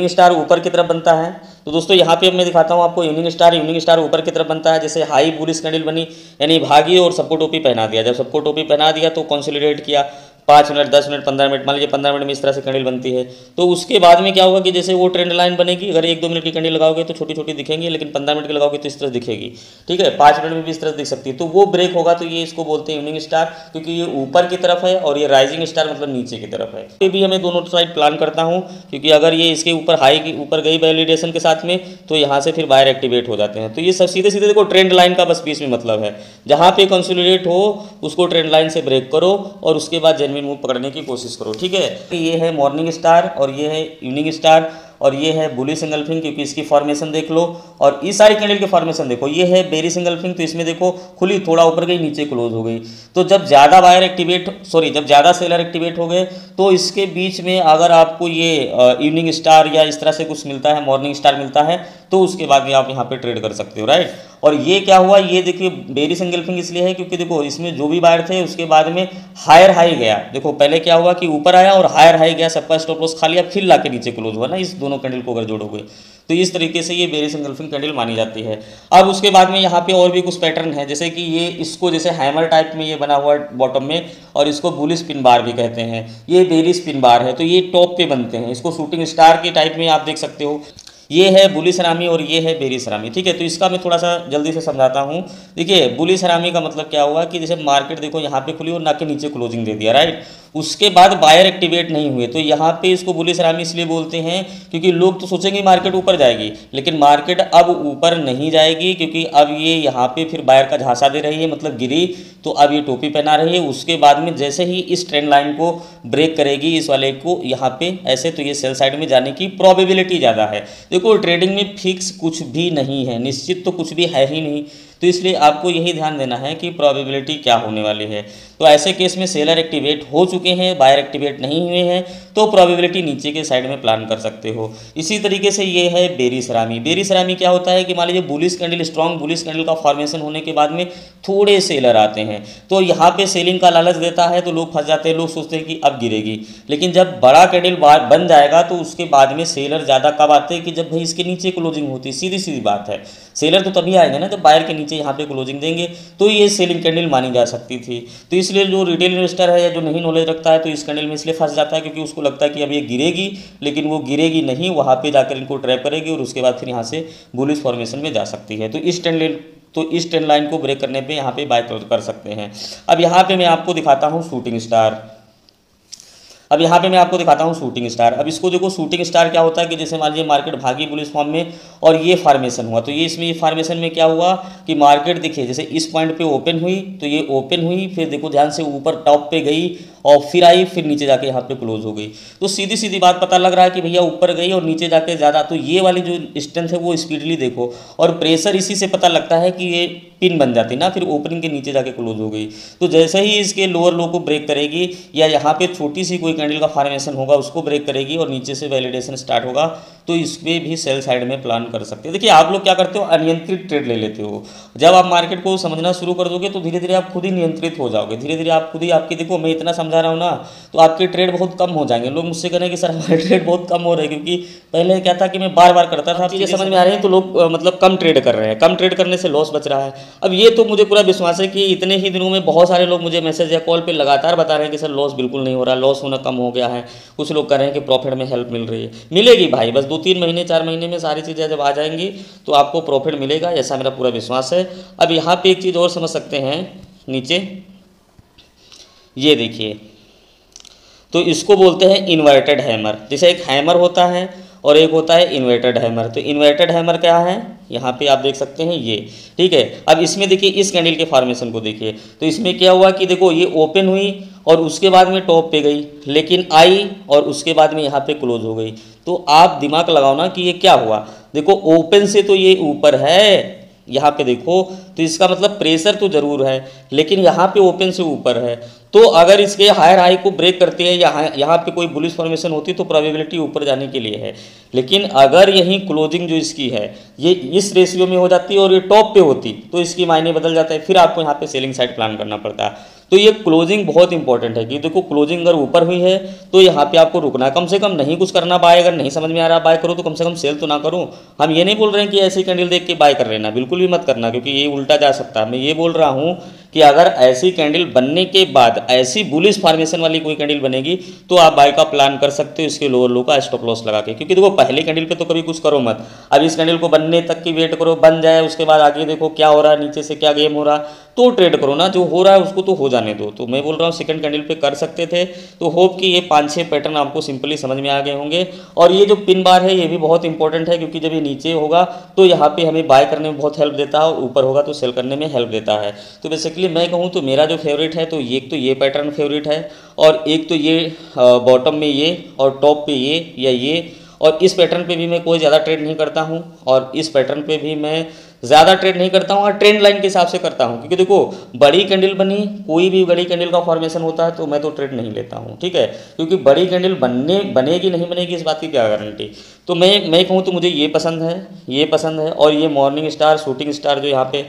स्टार ऊपर की तरफ बनता है। तो दोस्तों यहाँ पे मैं दिखाता हूँ आपको इवनिंग स्टार ऊपर की तरफ बनता है। जैसे हाई बुलिश कैंडल बनी यानी भागी और सबको टोपी पहना दिया, जब सबको टोपी पहना दिया तो कंसोलिडेट किया, 5 मिनट, 10 मिनट, 15 मिनट, मान लीजिए 15 मिनट में इस तरह से कैंडल बनती है। तो उसके बाद में क्या होगा कि जैसे वो ट्रेंड लाइन बनेगी, अगर 1-2 मिनट की कैंडल लगाओगे तो छोटी छोटी दिखेंगी, लेकिन 15 मिनट की लगाओगे तो इस तरह दिखेगी, ठीक है। 5 मिनट में भी इस तरह दिख सकती है। तो वो ब्रेक होगा तो ये इसको बोलते हैं इवनिंग स्टार, क्योंकि ये ऊपर की तरफ है और ये राइजिंग स्टार मतलब नीचे की तरफ है। ये भी हमें दोनों साइड प्लान करता हूँ, क्योंकि अगर ये इसके ऊपर हाई की ऊपर गई वैलिडेशन के साथ में तो यहाँ से फिर बायर एक्टिवेट हो जाते हैं। तो ये सब सीधे सीधे देखो ट्रेंड लाइन का बस बीच में मतलब है, जहाँ पे कंसोलिडेट हो उसको ट्रेंड लाइन से ब्रेक करो और उसके बाद जेन्युइन मूव पकड़ने की कोशिश करो, ठीक है। ये है मॉर्निंग स्टार और ये है इवनिंग स्टार और ये है बुलिश एंगल्फिंग, क्योंकि इसकी फॉर्मेशन देख लो और इस सारी कैंडल की फॉर्मेशन देखो। ये है बेरिश एंगल्फिंग, तो इसमें देखो खुली, थोड़ा ऊपर गई, नीचे क्लोज हो गई। तो जब ज़्यादा बायर एक्टिवेट जब ज़्यादा सेलर एक्टिवेट हो गए तो इसके बीच में अगर आपको ये इवनिंग स्टार या इस तरह से कुछ मिलता है, मॉर्निंग स्टार मिलता है, तो उसके बाद में आप यहाँ पे ट्रेड कर सकते हो, राइट। और ये क्या हुआ, ये देखिए बेरिश एंगल्फिंग इसलिए है क्योंकि देखो इसमें जो भी बायर थे उसके बाद में हायर हाई गया। देखो पहले क्या हुआ कि ऊपर आया और हायर हाई गया, सबका स्टॉप लॉस खा लिया, फिर लाके नीचे क्लोज हुआ ना, इस दोनों कैंडल को अगर जोड़ोगे तो इस तरीके से ये बेरिश एंगल्फिंग कैंडल मानी जाती है। अब उसके बाद में यहाँ पे और भी कुछ पैटर्न है, जैसे कि ये इसको जैसे हैमर टाइप में ये बना हुआ बॉटम में, और इसको बुलिश पिन बार भी कहते हैं, ये बेरिश पिन बार है, तो ये टॉप पे बनते हैं। इसको शूटिंग स्टार के टाइप में आप देख सकते हो। ये है बुलिश हरामी और ये है बेरिश हरामी, ठीक है। तो इसका मैं थोड़ा सा जल्दी से समझाता हूँ। देखिए बुलिश हरामी का मतलब क्या हुआ कि जैसे मार्केट देखो यहाँ पे खुली और ना के नीचे क्लोजिंग दे दिया, राइट। उसके बाद बायर एक्टिवेट नहीं हुए, तो यहाँ पे इसको बुलिश हरामी इसलिए बोलते हैं क्योंकि लोग तो सोचेंगे मार्केट ऊपर जाएगी, लेकिन मार्केट अब ऊपर नहीं जाएगी, क्योंकि अब ये यहाँ पे फिर बायर का झांसा दे रही है, मतलब गिरी तो अब ये टोपी पहना रही है। उसके बाद में जैसे ही इस ट्रेंड लाइन को ब्रेक करेगी, इस वाले को यहाँ पे ऐसे, तो ये सेल साइड में जाने की प्रोबेबिलिटी ज़्यादा है। देखो ट्रेडिंग में फिक्स कुछ भी नहीं है, निश्चित तो कुछ भी है ही नहीं, तो इसलिए आपको यही ध्यान देना है कि प्रोबेबिलिटी क्या होने वाली है। तो ऐसे केस में सेलर एक्टिवेट हो चुके हैं, बायर एक्टिवेट नहीं हुए हैं, तो प्रोबेबिलिटी नीचे के साइड में प्लान कर सकते हो। इसी तरीके से ये है बेरिश हरामी। बेरिश हरामी क्या होता है कि मान लीजिए bullish candle, strong bullish candle का फॉर्मेशन होने के बाद में थोड़े सेलर आते हैं, तो यहाँ पे सेलिंग का लालच देता है, तो लोग फंस जाते हैं, लोग सोचते हैं कि अब गिरेगी। लेकिन जब बड़ा कैंडल बन जाएगा तो उसके बाद में सेलर ज़्यादा कब आते हैं कि जब भाई इसके नीचे क्लोजिंग होती है। सीधी सीधी बात है, सेलर तो तभी आएंगे ना जब बायर के नीचे यहाँ पे क्लोजिंग देंगे, तो ये सेलिंग कैंडल मानी जा सकती थी। तो इसलिए जो रिटेल इन्वेस्टर है या जो नहीं नॉलेज रखता है तो इस कैंडल में इसलिए फंस जाता है क्योंकि उसको लगता है कि अब ये गिरेगी, लेकिन वो गिरेगी नहीं, वहाँ पे जाकर इनको ट्रैप करेगी और उसके बाद फिर यहाँ से बुलिश फॉर्मेशन में जा सकती है। तो इस ट्रेंड लाइन को ब्रेक करने पे यहाँ पे बाय कर सकते हैं। अब यहाँ पे मैं आपको दिखाता हूँ शूटिंग स्टार। अब यहाँ पे मैं आपको दिखाता हूँ शूटिंग स्टार। अब इसको देखो, शूटिंग स्टार क्या होता है कि जैसे मान लीजिए मार्केट भागी बुलिश फॉर्म में और ये फार्मेशन हुआ, तो ये इसमें ये फार्मेशन में क्या हुआ कि मार्केट देखिए जैसे इस पॉइंट पे ओपन हुई, तो ये ओपन हुई, फिर देखो ध्यान से ऊपर टॉप पे गई और फिर आई, फिर नीचे जाके यहाँ पे क्लोज हो गई। तो सीधी सीधी बात पता लग रहा है कि भैया ऊपर गई और नीचे जाके ज़्यादा, तो ये वाली जो स्ट्रेंथ है वो स्पीडली देखो, और प्रेशर इसी से पता लगता है कि ये पिन बन जाती ना, फिर ओपनिंग के नीचे जाके क्लोज हो गई। तो जैसे ही इसके लोअर लो को ब्रेक करेगी या यहाँ पे छोटी सी कोई कैंडल का फॉर्मेशन होगा उसको ब्रेक करेगी और नीचे से वैलिडेशन स्टार्ट होगा, तो इसमें भी सेल साइड में प्लान कर सकते हैं। देखिए आप लोग क्या करते हो, अनियंत्रित ट्रेड ले लेते हो। जब आप मार्केट को समझना शुरू कर दोगे तो धीरे धीरे आप खुद ही नियंत्रित हो जाओगे, धीरे धीरे आप खुद ही आपकी, देखो मैं इतना समझा रहा हूँ ना, तो आपके ट्रेड बहुत कम हो जाएंगे। लोग मुझसे कह रहे हैं कि सर हमारे ट्रेड बहुत कम हो रहे हैं, क्योंकि पहले क्या था कि मैं बार बार करता था, चीज़ें समझ में आ रही हैं तो लोग मतलब कम ट्रेड कर रहे हैं, कम ट्रेड करने से लॉस बच रहा है। अब ये तो मुझे पूरा विश्वास है कि इतने ही दिनों में बहुत सारे लोग मुझे मैसेज या कॉल पे लगातार बता रहे हैं कि सर लॉस बिल्कुल नहीं हो रहा, लॉस होना कम हो गया है। कुछ लोग कह रहे हैं कि प्रॉफिट में हेल्प मिल रही है, मिलेगी भाई, बस 2-3 महीने 4 महीने में सारी चीज़ें जब आ जाएंगी तो आपको प्रॉफिट मिलेगा, ऐसा मेरा पूरा विश्वास है। अब यहाँ पे एक चीज़ और समझ सकते हैं, नीचे ये देखिए, तो इसको बोलते हैं इन्वर्टेड हैमर। जैसे एक हैमर होता है और एक होता है इन्वर्टेड हैमर। तो इन्वर्टेड हैमर क्या है, यहाँ पे आप देख सकते हैं ये, ठीक है। अब इसमें देखिए इस कैंडल के फॉर्मेशन को देखिए, तो इसमें क्या हुआ कि देखो ये ओपन हुई और उसके बाद में टॉप पे गई, लेकिन आई और उसके बाद में यहाँ पे क्लोज हो गई। तो आप दिमाग लगाओ ना कि ये क्या हुआ, देखो ओपन से तो ये ऊपर है, यहाँ पे देखो, तो इसका मतलब प्रेशर तो ज़रूर है, लेकिन यहाँ पे ओपन से ऊपर है। तो अगर इसके हायर हाई को ब्रेक करती है या यहाँ पे कोई बुलिश फॉर्मेशन होती तो प्रोबेबिलिटी ऊपर जाने के लिए है। लेकिन अगर यहीं क्लोजिंग जो इसकी है ये इस रेशियो में हो जाती और ये टॉप पे होती तो इसकी मायने बदल जाता है, फिर आपको यहाँ पे सेलिंग साइड प्लान करना पड़ता है। तो ये क्लोजिंग बहुत इंपॉर्टेंट है कि देखो क्लोजिंग अगर ऊपर हुई है तो यहाँ पे आपको रुकना है, कम से कम नहीं कुछ करना बाय, अगर नहीं समझ में आ रहा बाय करो तो कम से कम सेल तो ना करो। हम ये नहीं बोल रहे हैं कि ऐसी कैंडल देख के बाय कर लेना, बिल्कुल भी मत करना, क्योंकि ये उल्टा जा सकता है। मैं ये बोल रहा हूँ कि अगर ऐसी कैंडल बनने के बाद ऐसी बुलिश फॉर्मेशन वाली कोई कैंडल बनेगी तो आप बाय का प्लान कर सकते हो इसके लोअर लो का स्टॉप लॉस लगा के। क्योंकि देखो पहले कैंडल पे तो कभी कुछ करो मत, अब इस कैंडल को बनने तक की वेट करो, बन जाए उसके बाद आगे देखो क्या हो रहा है, नीचे से क्या गेम हो रहा है तो ट्रेड करो ना, जो हो रहा है उसको तो हो जाने दो। तो मैं बोल रहा हूँ सेकंड कैंडल पे कर सकते थे। तो होप कि ये 5-6 पैटर्न आपको सिंपली समझ में आ गए होंगे। और ये जो पिन बार है ये भी बहुत इंपॉर्टेंट है, क्योंकि जब ये नीचे होगा तो यहाँ पे हमें बाय करने में बहुत हेल्प देता है और ऊपर होगा तो सेल करने में हेल्प देता है। तो बेसिकली मैं कहूँ तो मेरा जो फेवरेट है तो ये पैटर्न फेवरेट है, और एक तो ये बॉटम में ये और टॉप पे ये या ये, और इस पैटर्न पे भी मैं कोई ज़्यादा ट्रेड नहीं करता हूँ, और इस पैटर्न पे भी मैं ज़्यादा ट्रेड नहीं करता हूँ और ट्रेंड लाइन के हिसाब से करता हूँ। क्योंकि देखो बड़ी कैंडल बनी, कोई भी बड़ी कैंडल का फॉर्मेशन होता है तो मैं तो ट्रेड नहीं लेता हूँ, ठीक है, क्योंकि बड़ी कैंडल बनेगी नहीं बनेगी इस बात की क्या गारंटी। तो मैं कहूँ तो मुझे ये पसंद है और ये मॉर्निंग स्टार शूटिंग स्टार जो यहाँ पे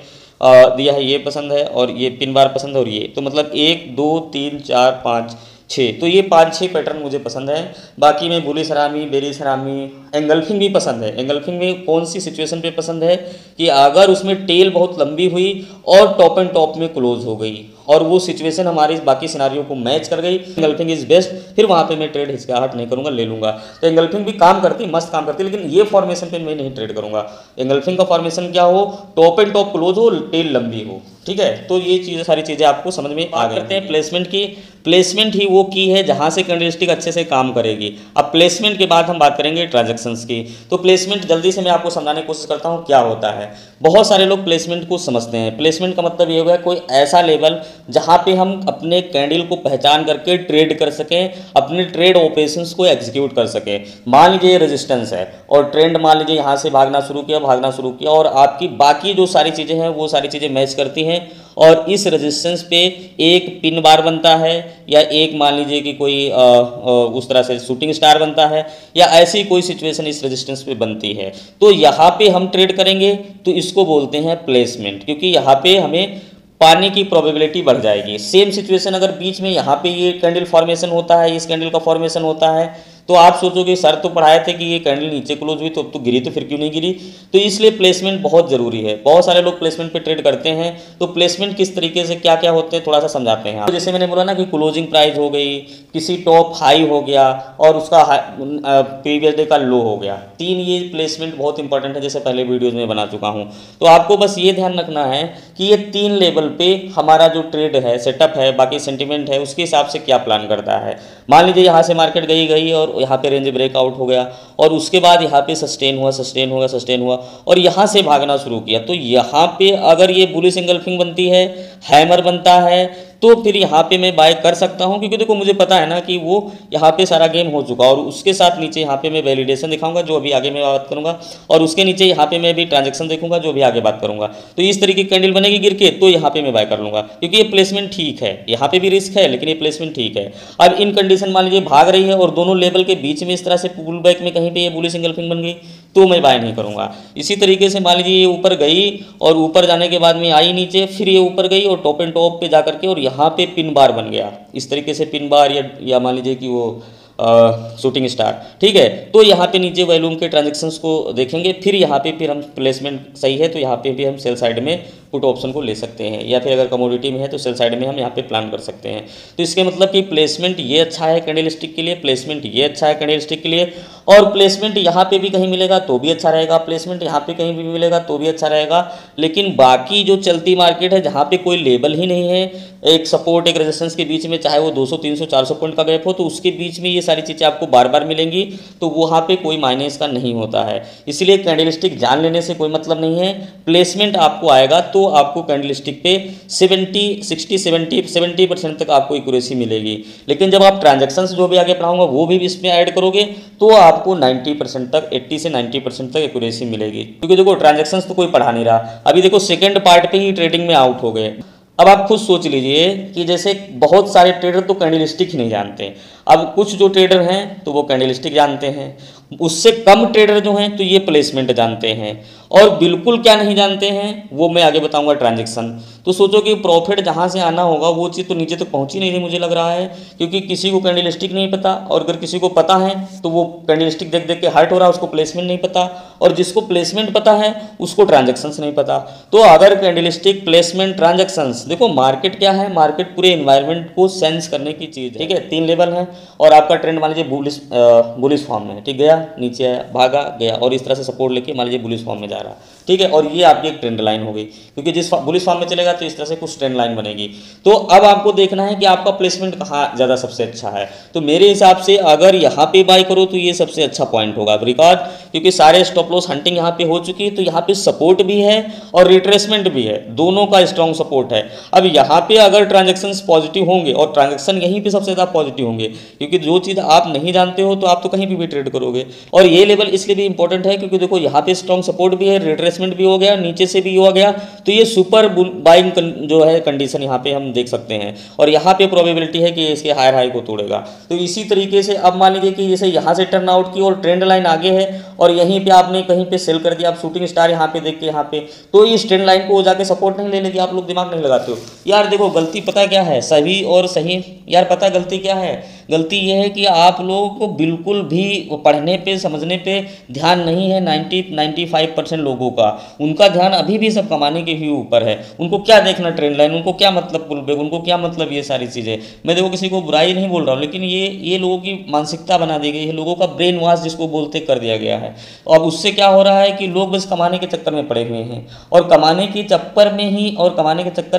दिया है ये पसंद है, और ये पिन बार पसंद है, और ये तो मतलब 1 2 3 4 5 6, तो ये 5-6 पैटर्न मुझे पसंद है। बाकी में बुलिश हरामी, बेरिश हरामी, एंगल्फिंग भी पसंद है। एंगल्फिंग में कौन सी सिचुएशन पे पसंद है कि अगर उसमें टेल बहुत लंबी हुई और टॉप एंड टॉप में क्लोज हो गई और वो सिचुएशन हमारी बाकी सिनारियों को मैच कर गई, एंगल्फिंग इज बेस्ट, फिर वहाँ पे मैं ट्रेड हिचकाहट नहीं करूँगा, ले लूँगा। तो एंगल्फिंग भी काम करती, मस्त काम करती, लेकिन ये फॉर्मेशन पे मैं नहीं ट्रेड करूँगा। एंगल्फिंग का फॉर्मेशन क्या हो, टॉप एंड टॉप क्लोज हो, टेल लंबी हो, ठीक है। तो ये चीज़ें सारी चीज़ें आपको समझ में आ गई। करते हैं प्लेसमेंट की। प्लेसमेंट ही वो की है जहाँ से कैंडलस्टिक अच्छे से काम करेगी। अब प्लेसमेंट के बाद हम बात करेंगे ट्रांजैक्शंस की। तो प्लेसमेंट जल्दी से मैं आपको समझाने की कोशिश करता हूँ क्या होता है। बहुत सारे लोग प्लेसमेंट को समझते हैं। प्लेसमेंट का मतलब ये हुआ कोई ऐसा लेवल जहाँ पे हम अपने कैंडल को पहचान करके ट्रेड कर सकें, अपने ट्रेड ऑपरेशंस को एग्जीक्यूट कर सकें। मान लीजिए रेजिस्टेंस है और ट्रेंड मान लीजिए यहाँ से भागना शुरू किया और आपकी बाकी जो सारी चीज़ें हैं वो सारी चीज़ें मैच करती हैं, और इस रेजिस्टेंस पे एक पिन बार बनता है या एक मान लीजिए कि कोई उस तरह से शूटिंग स्टार बनता है या ऐसी कोई सिचुएशन इस रेजिस्टेंस पे बनती है, तो यहाँ पे हम ट्रेड करेंगे तो इसको बोलते हैं प्लेसमेंट, क्योंकि यहाँ पे हमें पाने की प्रोबेबिलिटी बढ़ जाएगी। सेम सिचुएशन अगर बीच में यहाँ पे ये कैंडल फॉर्मेशन होता है, इस कैंडल का फॉर्मेशन होता है, तो आप सोचोगे सर तो पढ़ाए थे कि ये कैंडल नीचे क्लोज हुई तो अब तो गिरी, तो फिर क्यों नहीं गिरी। तो इसलिए प्लेसमेंट बहुत ज़रूरी है। बहुत सारे लोग प्लेसमेंट पे ट्रेड करते हैं। तो प्लेसमेंट किस तरीके से क्या क्या होते हैं थोड़ा सा समझाते हैं। तो जैसे मैंने बोला ना कि क्लोजिंग प्राइस हो गई, किसी टॉप हाई हो गया और उसका प्रीवियस डे का लो हो गया, 3 ये प्लेसमेंट बहुत इंपॉर्टेंट है, जैसे पहले वीडियोज़ में बना चुका हूँ। तो आपको बस ये ध्यान रखना है कि ये 3 लेवल पे हमारा जो ट्रेड है, सेटअप है, बाकी सेंटिमेंट है, उसके हिसाब से क्या प्लान करता है। मान लीजिए यहाँ से मार्केट गई और यहाँ पे रेंज ब्रेकआउट हो गया और उसके बाद यहाँ पे सस्टेन हुआ और यहाँ से भागना शुरू किया, तो यहाँ पे अगर ये बुलिश एंगल्फिंग बनती है, हैमर बनता है, तो फिर यहाँ पे मैं बाय कर सकता हूँ, क्योंकि देखो मुझे पता है ना कि वो यहाँ पे सारा गेम हो चुका, और उसके साथ नीचे यहाँ पे मैं वैलिडेशन दिखाऊंगा जो अभी आगे मैं बात करूँगा, और उसके नीचे यहाँ पे मैं भी ट्रांजैक्शन देखूंगा जो भी आगे बात करूँगा। तो इस तरीके की कैंडल बनेगी गिर के, तो यहाँ पे मैं बाय कर लूँगा, क्योंकि ये प्लेसमेंट ठीक है। यहाँ पे भी रिस्क है लेकिन ये प्लेसमेंट ठीक है। अब इन कंडीशन मान लीजिए भाग रही है और दोनों लेवल के बीच में इस तरह से पुल बैक में कहीं पर ये बुलिश एंगल्फिंग बन गई, तो मैं बाय नहीं करूँगा। इसी तरीके से मान लीजिए ये ऊपर गई और ऊपर जाने के बाद में आई नीचे, फिर ये ऊपर गई और टॉप एंड टॉप पे जा करके और यहाँ पे पिन बार बन गया, इस तरीके से पिन बार या मान लीजिए कि वो शूटिंग स्टार, ठीक है। तो यहाँ पे नीचे वॉल्यूम के ट्रांजैक्शंस को देखेंगे, फिर यहाँ पे फिर हम प्लेसमेंट सही है तो यहाँ पे भी हम सेल साइड में पुट ऑप्शन को ले सकते हैं, या फिर अगर कमोडिटी में है तो सेल साइड में हम यहाँ पे प्लान कर सकते हैं। तो इसके मतलब कि प्लेसमेंट ये अच्छा है कैंडलस्टिक के लिए, प्लेसमेंट ये अच्छा है कैंडलस्टिक के लिए, और प्लेसमेंट यहाँ पे भी कहीं मिलेगा तो भी अच्छा रहेगा, प्लेसमेंट यहाँ पे कहीं भी मिलेगा तो भी अच्छा रहेगा। लेकिन बाकी जो चलती मार्केट है जहाँ पे कोई लेवल ही नहीं है, एक सपोर्ट एक रेजिस्टेंस के बीच में, चाहे वो 200 300 400 पॉइंट का गैप हो, तो उसके बीच में ये सारी चीज़ें आपको बार बार मिलेंगी, तो वहाँ पे कोई मायने इसका नहीं होता है। इसलिए कैंडलस्टिक जान लेने से कोई मतलब नहीं है। प्लेसमेंट आपको आएगा तो आपको कैंडलस्टिक पे 70% तक आपको एक्यूरेसी मिलेगी, लेकिन जब आप ट्रांजैक्शंस जो भी आगे पढ़ाऊंगा वो भी इसमें ऐड करोगे तो आपको 90% तक 80 से 90% तक एक्यूरेसी मिलेगी। क्योंकि देखो ट्रांजैक्शंस तो कोई पढ़ा नहीं रहा, अभी देखो सेकंड पार्ट पे ही ट्रेडिंग में आउट हो गए। अब आप खुद सोच लीजिए कि जैसे बहुत सारे ट्रेडर तो कैंडलस्टिक ही नहीं जानते, अब कुछ जो ट्रेडर हैं तो वो कैंडलस्टिक जानते हैं, उससे कम ट्रेडर जो हैं तो ये प्लेसमेंट जानते हैं, और बिल्कुल क्या नहीं जानते हैं वो मैं आगे बताऊंगा, ट्रांजैक्शन। तो सोचो कि प्रॉफिट जहां से आना होगा वो चीज़ तो नीचे तक पहुंच ही नहीं रही मुझे लग रहा है, क्योंकि किसी को कैंडलस्टिक नहीं पता, और अगर किसी को पता है तो वो कैंडलस्टिक देख देख के हर्ट हो रहा है, उसको प्लेसमेंट नहीं पता, और जिसको प्लेसमेंट पता है उसको ट्रांजैक्शंस नहीं पता। तो अगर कैंडलस्टिक, प्लेसमेंट, ट्रांजैक्शंस, देखो मार्केट क्या है, मार्केट पूरे एनवायरनमेंट को सेंस करने की चीज़ है, ठीक है। 3 लेवल है और आपका ट्रेंड मान लीजिए बुलिश फॉर्म में है, ठीक, गया नीचे आया, भागा गया, और इस तरह से सपोर्ट लेके मान लीजिए बुलिश फॉर्म में जा रहा, ठीक है। और ये आपकी एक ट्रेंड लाइन हो गई, क्योंकि जिस बुलिश फॉर्म में चलेगा तो इस तरह से कुछ ट्रेंड लाइन बनेगी। तो अब आपको देखना है कि आपका प्लेसमेंट कहाँ ज़्यादा सबसे अच्छा है। तो मेरे हिसाब से अगर यहाँ पे बाय करो तो ये सबसे अच्छा पॉइंट होगा, बिकॉज क्योंकि सारे स्टॉप लॉस हंटिंग यहाँ पे हो चुकी है, तो यहाँ पे सपोर्ट भी है और रिट्रेसमेंट भी है, दोनों का स्ट्रॉन्ग सपोर्ट है। अब यहाँ पे अगर ट्रांजेक्शन्स पॉजिटिव होंगे, और ट्रांजेक्शन यहीं पे सबसे ज़्यादा पॉजिटिव होंगे, क्योंकि जो चीज़ आप नहीं जानते हो तो आप तो कहीं भी ट्रेड करोगे। और ये लेवल इसलिए भी इंपॉर्टेंट है क्योंकि देखो यहाँ पे स्ट्रॉन्ग सपोर्ट भी है, रिट्रेसमेंट भी हो गया, नीचे से भी हो गया, तो ये सुपर बाइंग जो है कंडीशन यहाँ पे हम देख सकते हैं, और यहाँ पे प्रोबेबिलिटी है कि इसके हायर हाई को तोड़ेगा। तो इसी तरीके से अब मान लीजिए कि जैसे यहाँ से टर्न आउट की और ट्रेंड लाइन आगे है, और यहीं पे आपने कहीं पे सेल कर दिया, आप शूटिंग स्टार यहाँ पे देख के यहाँ पे, तो इस ट्रेंड लाइन को जाके सपोर्ट नहीं ले लेगी, आप लोग दिमाग नहीं लगाते हो यार। देखो गलती पता क्या है, सभी और सही यार, पता गलती क्या है, गलती ये है कि आप लोगों को बिल्कुल भी पढ़ने पे समझने पे ध्यान नहीं है। 90-95% लोगों का, उनका ध्यान अभी भी सब कमाने के ही ऊपर है। उनको क्या देखना ट्रेंड लाइन, उनको क्या मतलब पुल बैक, उनको क्या मतलब ये सारी चीज़ें। मैं देखो किसी को बुराई नहीं बोल रहा हूँ, लेकिन ये लोगों की मानसिकता बना दी गई है, लोगों का ब्रेन वॉश जिसको बोलते कर दिया गया है। अब उससे क्या हो रहा है कि लोग बस कमाने के चक्कर में पड़े हुए हैं, और कमाने के चक्कर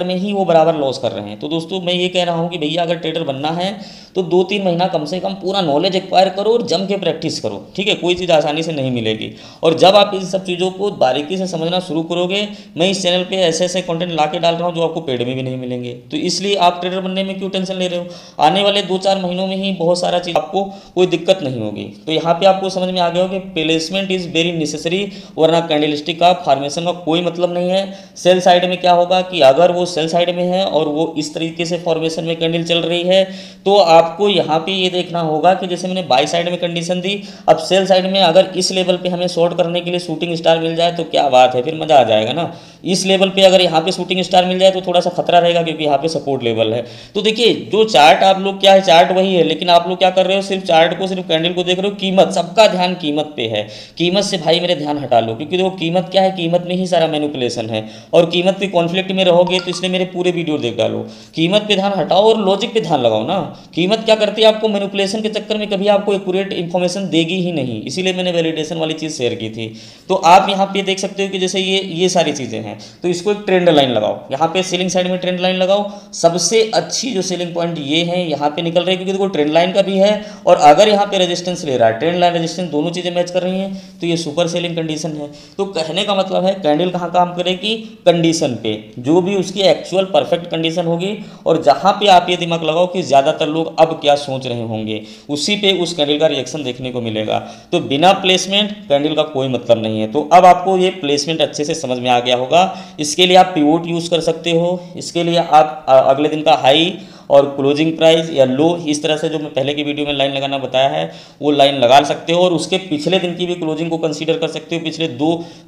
में ही वो बराबर लॉस कर रहे हैं। तो दोस्तों मैं ये कह रहा हूँ कि भैया अगर ट्रेडर बनना है तो 2-3 महीना कम से कम पूरा नॉलेज एक्वायर करो और जम के प्रैक्टिस करो, ठीक है। कोई चीज़ आसानी से नहीं मिलेगी, और जब आप इन सब चीज़ों को बारीकी से समझना शुरू करोगे, मैं इस चैनल पे ऐसे ऐसे कंटेंट ला के डाल रहा हूँ जो आपको पेड में भी नहीं मिलेंगे। तो इसलिए आप ट्रेडर बनने में क्यों टेंशन ले रहे हो, आने वाले 2-4 महीनों में ही बहुत सारा चीज़ आपको कोई दिक्कत नहीं होगी। तो यहाँ पे आपको समझ में आ गया हो कि प्लेसमेंट इज़ वेरी नेसेसरी, वरना कैंडलस्टिक का फॉर्मेशन का कोई मतलब नहीं है। सेल साइड में क्या होगा कि अगर वो सेल साइड में है और वो इस तरीके से फॉर्मेशन में कैंडल चल रही है, तो आपको यहाँ पे ये देखना होगा कि जैसे मैंने बाई साइड में कंडीशन दी, अब सेल साइड में अगर इस लेवल पे हमें शॉर्ट करने के लिए शूटिंग स्टार मिल जाए तो क्या बात है, फिर मजा आ जाएगा ना। इस लेवल पे अगर यहाँ पे शूटिंग स्टार मिल जाए तो थोड़ा सा खतरा रहेगा, क्योंकि यहाँ पे सपोर्ट लेवल है। तो देखिए जो चार्ट आप लोग क्या है, चार्ट वही है, लेकिन आप लोग क्या कर रहे हो, सिर्फ चार्ट को, सिर्फ कैंडल को देख रहे हो। कीमत, सबका ध्यान कीमत पे है, कीमत से भाई मेरे ध्यान हटा लो, क्योंकि देखो कीमत क्या है, कीमत में ही सारा मैनिपुलेशन है, और कीमत के कॉन्फ्लिक्ट में रहोगे तो इसलिए मेरे पूरे वीडियो देख डालो। कीमत पे ध्यान हटाओ और लॉजिक पे ध्यान लगाओ ना। कीमत क्या करती है, आपको मैनिपुलेशन के चक्कर में कभी आपको एक्यूरेट इन्फॉर्मेशन देगी ही नहीं, इसीलिए मैंने वैलिडेशन वाली चीज़ शेयर की थी। तो आप यहाँ पे देख सकते हो कि जैसे ये सारी चीज़ें हैं, तो इसको एक ट्रेंड लाइन लगाओ, यहाँ पे सेलिंग साइड में ट्रेंड लाइन लगाओ। सबसे अच्छी जो सेलिंग पॉइंट ये है, यहाँ पे निकल रही है, क्योंकि देखो ट्रेंड लाइन का भी है, और अगर यहाँ पे रेजिस्टेंस ले रहा है, ट्रेंड लाइन रेजिस्टेंस दोनों चीज़ें मैच कर रही हैं, तो ये सुपर सेलिंग कंडीशन है। तो कहने का मतलब है कैंडल कहाँ काम करेगी, कंडीशन पे, जो भी उसकी एक्चुअल परफेक्ट कंडीशन होगी, और जहाँ पे आप ये दिमाग लगाओ कि ज़्यादातर लोग अब क्या सोच रहे होंगे, उसी पे उस कैंडल का रिएक्शन देखने को मिलेगा। तो बिना प्लेसमेंट कैंडल का कोई मतलब नहीं है। तो अब आपको ये प्लेसमेंट अच्छे से समझ में आ गया होगा। इसके लिए आप पिवोट यूज़ कर सकते हो, इसके लिए आप अगले दिन का हाई और क्लोजिंग प्राइस या लो, इस तरह से जो मैं पहले की वीडियो में लाइन लगाना बताया है वो लाइन लगा सकते हो, और उसके पिछले दिन की भी क्लोजिंग को कंसीडर कर सकते हो। पिछले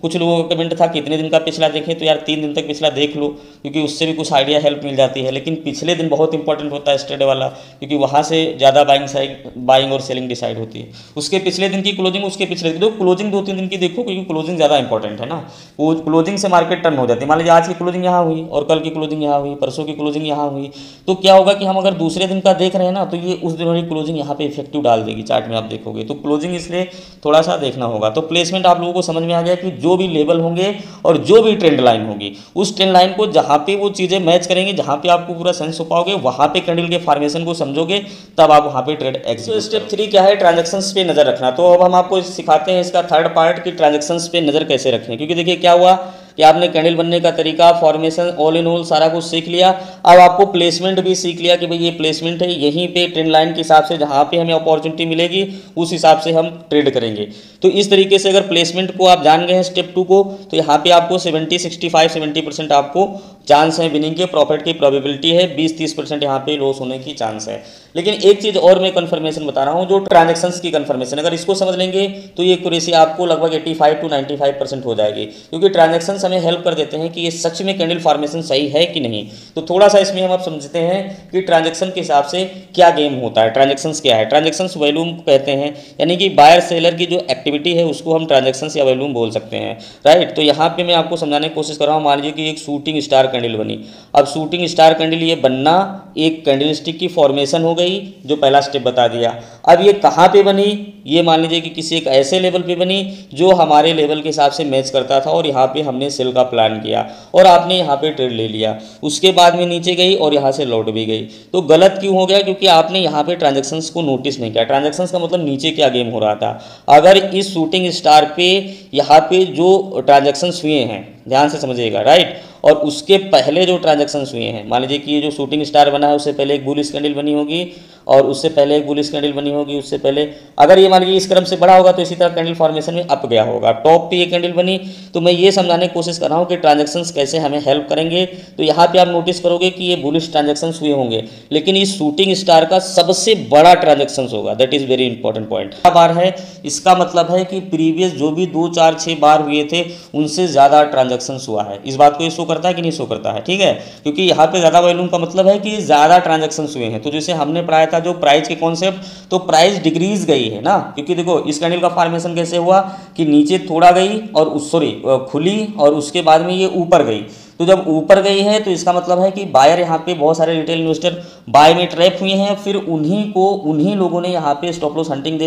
कुछ लोगों का कमेंट था कितने दिन का पिछला देखें, तो यार 3 दिन तक पिछला देख लो, क्योंकि उससे भी कुछ आइडिया हेल्प मिल जाती है। लेकिन पिछले दिन बहुत इंपॉर्टेंट होता है स्ट्रेड वाला, क्योंकि वहाँ से ज़्यादा बाइंग और सेलिंग डिसाइड होती है। उसके पिछले दिन की क्लोजिंग, उसके पिछले दिन, तो क्लोजिंग 2-3 दिन की देखो, क्योंकि क्लोजिंग ज़्यादा इंपॉर्टेंट है ना। वो क्लोजिंग से मार्केट टर्न हो जाती है। मान लीजिए आज की क्लोजिंग यहाँ हुई, और कल की क्लोजिंग यहाँ हुई, परसों की क्लोजिंग यहाँ हुई, तो क्या होगा कि हम अगर दूसरे दिन का देख रहे हैं ना, तो ये उस दिन वाली क्लोजिंग यहाँ पे इफेक्टिव डाल देगी, चार्ट में आप देखोगे। तो क्लोजिंग इसलिए थोड़ा सा देखना होगा। तो प्लेसमेंट आप लोगों को समझ में आ गया कि जो भी लेवल होंगे और जो भी ट्रेंड लाइन होगी, उस ट्रेंड लाइन को जहाँ पे वो चीज़ें मैच करेंगी, जहाँ पे आपको पूरा सेंस हो पाओगे, वहाँ पे कैंडल के फॉर्मेशन को समझोगे, तब आप वहाँ पे ट्रेड एग्जीक्यूट। स्टेप 3 क्या है, ट्रांजैक्शंस पे नजर रखना। तो अब हम आपको सिखाते हैं इसका थर्ड पार्ट कि ट्रांजैक्शंस पे नजर कैसे रखें। क्योंकि देखिए क्या हुआ कि आपने कैंडल बनने का तरीका, फॉर्मेशन, ऑल इन ऑल सारा कुछ सीख लिया। अब आपको प्लेसमेंट भी सीख लिया कि भाई ये प्लेसमेंट है, यहीं पे ट्रेंड लाइन के हिसाब से जहाँ पे हमें अपॉर्चुनिटी मिलेगी उस हिसाब से हम ट्रेड करेंगे। तो इस तरीके से अगर प्लेसमेंट को आप जान गए हैं स्टेप 2 को, तो यहाँ पे आपको 70-65-70% आपको चांस है विनिंग के, प्रॉफिट की प्रोबेबिलिटी है 20-30% यहाँ पे लॉस होने की चांस है। लेकिन एक चीज़ और मैं कंफर्मेशन बता रहा हूँ, जो ट्रांजैक्शंस की कंफर्मेशन, अगर इसको समझ लेंगे तो ये एक्यूरेसी आपको लगभग 85 to 95% हो जाएगी, क्योंकि ट्रांजैक्शंस हमें हेल्प कर देते हैं कि ये सच में कैंडल फॉर्मेशन सही है कि नहीं। तो थोड़ा सा इसमें हम अब समझते हैं कि ट्रांजैक्शन के हिसाब से क्या गेम होता है। ट्रांजैक्शंस क्या है? ट्रांजैक्शंस वॉल्यूम कहते हैं, यानी कि बायर सेलर की जो एक्टिविटी है उसको हम ट्रांजैक्शंस या वॉल्यूम बोल सकते हैं, राइट। तो यहाँ पे मैं आपको समझाने की कोशिश कर रहा हूँ। मान लीजिए कि एक शूटिंग स्टार कैंडल बनी। अब शूटिंग स्टार कैंडल ये बनना एक कैंडलस्टिक की फॉर्मेशन हो गई, जो पहला स्टेप बता दिया। अब ये कहाँ पे बनी? ये मान लीजिए कि किसी एक ऐसे लेवल पे बनी जो हमारे लेवल के हिसाब से मैच करता था, और यहाँ पे हमने सेल का प्लान किया और आपने यहाँ पे ट्रेड ले लिया। उसके बाद में नीचे गई और यहाँ से लौट भी गई। तो गलत क्यों हो गया? क्योंकि आपने यहाँ पे ट्रांजैक्शंस को नोटिस नहीं किया। ट्रांजैक्शंस का मतलब नीचे क्या गेम हो रहा था। अगर इस शूटिंग स्टार पे यहाँ पे जो ट्रांजैक्शंस हुए हैं, ध्यान से समझिएगा, राइट, और उसके पहले जो ट्रांजैक्शंस हुए हैं, मान लीजिए कि ये जो शूटिंग स्टार बना है उससे पहले एक बुलिश कैंडल बनी होगी, और उससे पहले एक बुलिश कैंडल बनी होगी, उससे पहले अगर ये मान लीजिए इस क्रम से बड़ा होगा तो इसी तरह कैंडल फॉर्मेशन में अप गया होगा, टॉप पे ये कैंडल बनी। तो मैं ये समझाने की कोशिश कर रहा हूँ कि ट्रांजैक्शंस कैसे हमें हेल्प करेंगे। तो यहाँ पे आप नोटिस करोगे कि ये बुलिश ट्रांजैक्शंस हुए होंगे, लेकिन इस शूटिंग स्टार का सबसे बड़ा ट्रांजैक्शंस होगा। That is very important point. बार है, इसका मतलब है कि प्रीवियस जो भी 2, 4, 6 बार हुए थे उनसे ज़्यादा ट्रांजैक्शंस हुआ है। इस बात को ये शो करता है कि नहीं शो करता है? ठीक है, क्योंकि यहाँ पे ज़्यादा वॉल्यूम का मतलब है कि ज़्यादा ट्रांजैक्शंस हुए हैं। तो जैसे हमने पढ़ाया था जो प्राइस के कॉन्सेप्ट, तो प्राइस डिक्रीज गई है ना, क्योंकि देखो इस कैंडल का फॉर्मेशन कैसे हुआ कि नीचे थोड़ा गई और खुली और उसके बाद में ये ऊपर गई। तो जब ऊपर गई है तो इसका मतलब है कि बायर यहाँ पे बहुत सारे रिटेल इन्वेस्टर बाय में ट्रैप हुए हैं, फिर उन्हीं लोगों ने यहाँ पे स्टॉप लॉस हंटिंग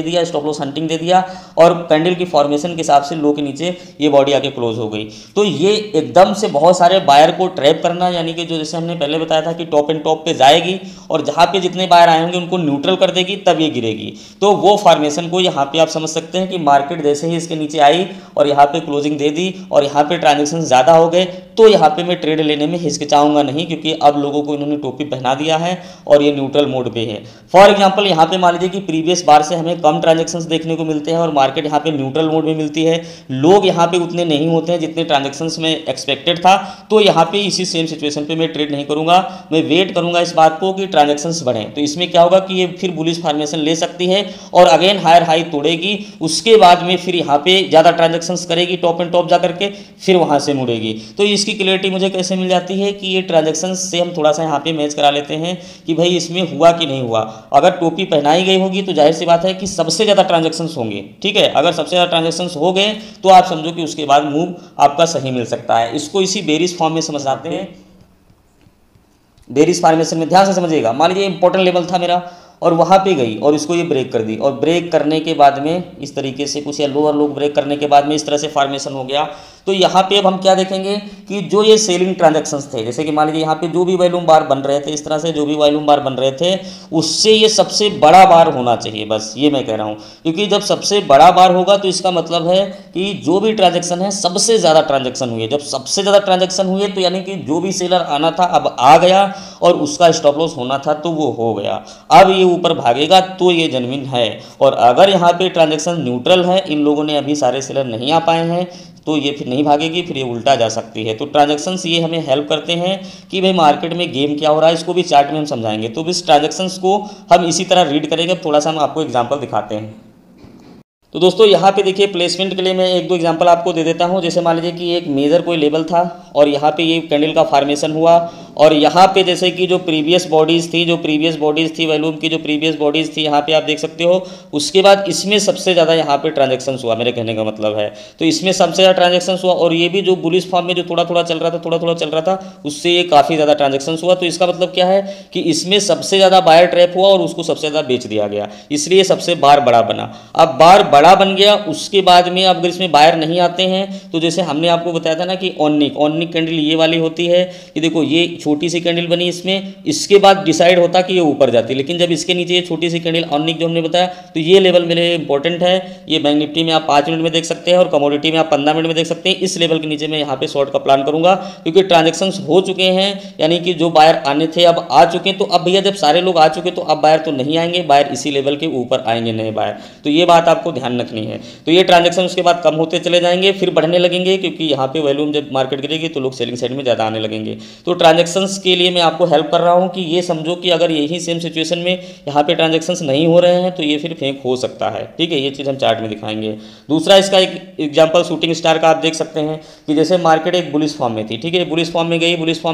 दे दिया, और कैंडल की फॉर्मेशन के हिसाब से लो के नीचे ये बॉडी आके क्लोज हो गई। तो ये एकदम से बहुत सारे बायर को ट्रैप करना, यानी कि जो जैसे हमने पहले बताया था कि टॉप एंड टॉप पे जाएगी और जहाँ पे जितने बायर आए होंगे उनको न्यूट्रल कर देगी, तब ये गिरेगी। तो वो फॉर्मेशन को यहाँ पे आप समझ सकते हैं कि मार्केट जैसे ही इसके नीचे आई और यहाँ पे क्लोजिंग दे दी और यहाँ पे ट्रांजेक्शन ज़्यादा हो गए, तो यहाँ पे मैं ट्रेड लेने में हिचकिचाऊंगा नहीं, क्योंकि अब लोगों को इन्होंने टोपी पहना दिया है और ये न्यूट्रल मोड पे है। फॉर एग्जांपल यहाँ पे मान लीजिए कि प्रीवियस बार से हमें कम ट्रांजैक्शंस देखने को मिलते हैं और मार्केट यहाँ पे न्यूट्रल मोड में मिलती है, लोग यहाँ पे उतने नहीं होते हैं जितने ट्रांजैक्शंस में एक्सपेक्टेड था। तो यहाँ पे इसी सेम सिचुएशन पे मैं ट्रेड नहीं करूंगा, मैं वेट करूंगा इस बात को कि ट्रांजैक्शंस बढ़ें। तो इसमें क्या होगा कि ये फिर बुलिश फॉर्मेशन ले सकती है और अगेन हायर हाई तोड़ेगी, उसके बाद में फिर यहाँ पे ज़्यादा ट्रांजैक्शंस करेगी, टॉप एंड टॉप जा करके फिर वहाँ से मुड़ेगी। तो इसकी क्लियरिटी मुझे कैसे मिल जाती है कि ये ट्रांजैक्शंस से हम थोड़ा सा यहाँ पे मैच करा लेते हैं कि भाई इसमें हुआ कि नहीं हुआ। अगर टोपी पहनाई गई होगी तो जाहिर सी बात है कि सबसे ज़्यादा ट्रांजैक्शंस होंगे, ठीक है। अगर सबसे ज़्यादा ट्रांजैक्शंस हो गए तो आप समझो कि उसके बाद मूव आपका सही मिल सकता है। इसको इसी बेरिश फॉर्म में समझ आते हैं। बेरिश फॉर्मेशन में ध्यान से समझिएगा, मान लीजिए इंपॉर्टेंट लेवल था मेरा और वहाँ पे गई और इसको ये ब्रेक कर दी, और ब्रेक करने के बाद में इस तरीके से कुछ या लोअर लो ब्रेक करने के बाद में इस तरह से फॉर्मेशन हो गया। तो यहाँ पे अब हम क्या देखेंगे कि जो ये सेलिंग ट्रांजैक्शंस थे, जैसे कि मान लीजिए यहाँ पे जो भी वॉल्यूम बार बन रहे थे, इस तरह से जो भी वॉल्यूम बार बन रहे थे उससे ये सबसे बड़ा बार होना चाहिए, बस ये मैं कह रहा हूँ। क्योंकि जब सबसे बड़ा बार होगा तो इसका मतलब है कि जो भी ट्रांजैक्शन है सबसे ज़्यादा ट्रांजैक्शन हुई है। जब सबसे ज़्यादा ट्रांजैक्शन हुई है तो यानी कि जो भी सेलर आना था अब आ गया और उसका स्टॉप लॉस होना था तो वो हो गया। अब ये ऊपर भागेगा तो ये जेन्युइन है। और अगर यहाँ पे ट्रांजैक्शन न्यूट्रल है, इन लोगों ने अभी सारे सेलर नहीं आ पाए हैं, तो ये फिर नहीं भागेगी, फिर ये उल्टा जा सकती है। तो ट्रांजैक्शंस ये हमें हेल्प करते हैं कि भाई मार्केट में गेम क्या हो रहा है, इसको भी चार्ट में हम समझाएंगे। तो इस ट्रांजैक्शंस को हम इसी तरह रीड करेंगे। थोड़ा सा हम आपको एग्जांपल दिखाते हैं। तो दोस्तों यहाँ पे देखिए, प्लेसमेंट के लिए मैं एक दो एग्जांपल आपको दे देता हूँ। जैसे मान लीजिए कि एक मेजर कोई लेवल था और यहाँ पे ये कैंडल का फॉर्मेशन हुआ, और यहाँ पे जैसे कि जो प्रीवियस बॉडीज़ थी वॉल्यूम की, जो प्रीवियस बॉडीज़ थी यहाँ पे आप देख सकते हो, उसके बाद इसमें सबसे ज़्यादा यहाँ पे ट्रांजैक्शंस हुआ, मेरे कहने का मतलब है। तो इसमें सबसे ज़्यादा ट्रांजैक्शंस हुआ, और ये भी जो बुलिश फॉर्म में जो थोड़ा थोड़ा चल रहा था उससे ये काफ़ी ज़्यादा ट्रांजैक्शंस हुआ। तो इसका मतलब क्या है कि इसमें सबसे ज़्यादा बायर ट्रैप हुआ और उसको सबसे ज़्यादा बेच दिया गया, इसलिए सबसे बार बड़ा बना। अब बार बड़ा बन गया, उसके बाद में अब अगर इसमें बायर नहीं आते हैं तो जैसे हमने आपको बताया था ना कि ऑननिक कैंडल ये वाली होती है कि देखो ये छोटी सी कैंडल बनी इसमें, इसके बाद डिसाइड होता कि ये ऊपर जाती है, लेकिन जब इसके नीचे ये छोटी सी कैंडल ऑननिक जो हमने बताया, तो ये लेवल मेरे लिए इंपॉर्टेंट है। ये बैंक निफ्टी में आप 5 मिनट में देख सकते हैं और कमोडिटी में आप 15 मिनट में देख सकते हैं। इस लेवल के नीचे मैं यहाँ पे शॉर्ट का प्लान करूंगा, क्योंकि ट्रांजेक्शन्स हो चुके हैं, यानी कि जो बायर आने थे अब आ चुके हैं। तो अब भैया जब सारे लोग आ चुके तो अब बायर तो नहीं आएंगे, बायर इसी लेवल के ऊपर आएंगे नए बायर। तो ये बात आपको ध्यान रखनी है। तो ये ट्रांजैक्शन उसके बाद कम होते चले जाएंगे, फिर बढ़ने लगेंगे, क्योंकि यहाँ पे वॉल्यूम जब मार्केट गिरेगी तो लोग सेलिंग साइड में ज़्यादा आने लगेंगे। तो ट्रांजैक्शंस के लिए मैं आपको हेल्प कर रहा हूँ कि ये समझो कि अगर यही सेम सिचुएशन में यहाँ पे ट्रांजैक्शंस नहीं हो रहे हैं तो ये फिर फेक हो सकता है, ठीक है। ये चीज़ हम चार्ट में दिखाएंगे। दूसरा इसका एक एग्जाम्पल शूटिंग स्टार का आप देख सकते हैं कि जैसे मार्केट एक बुलिश फॉर्म में थी, ठीक है, बुलिश फॉर्म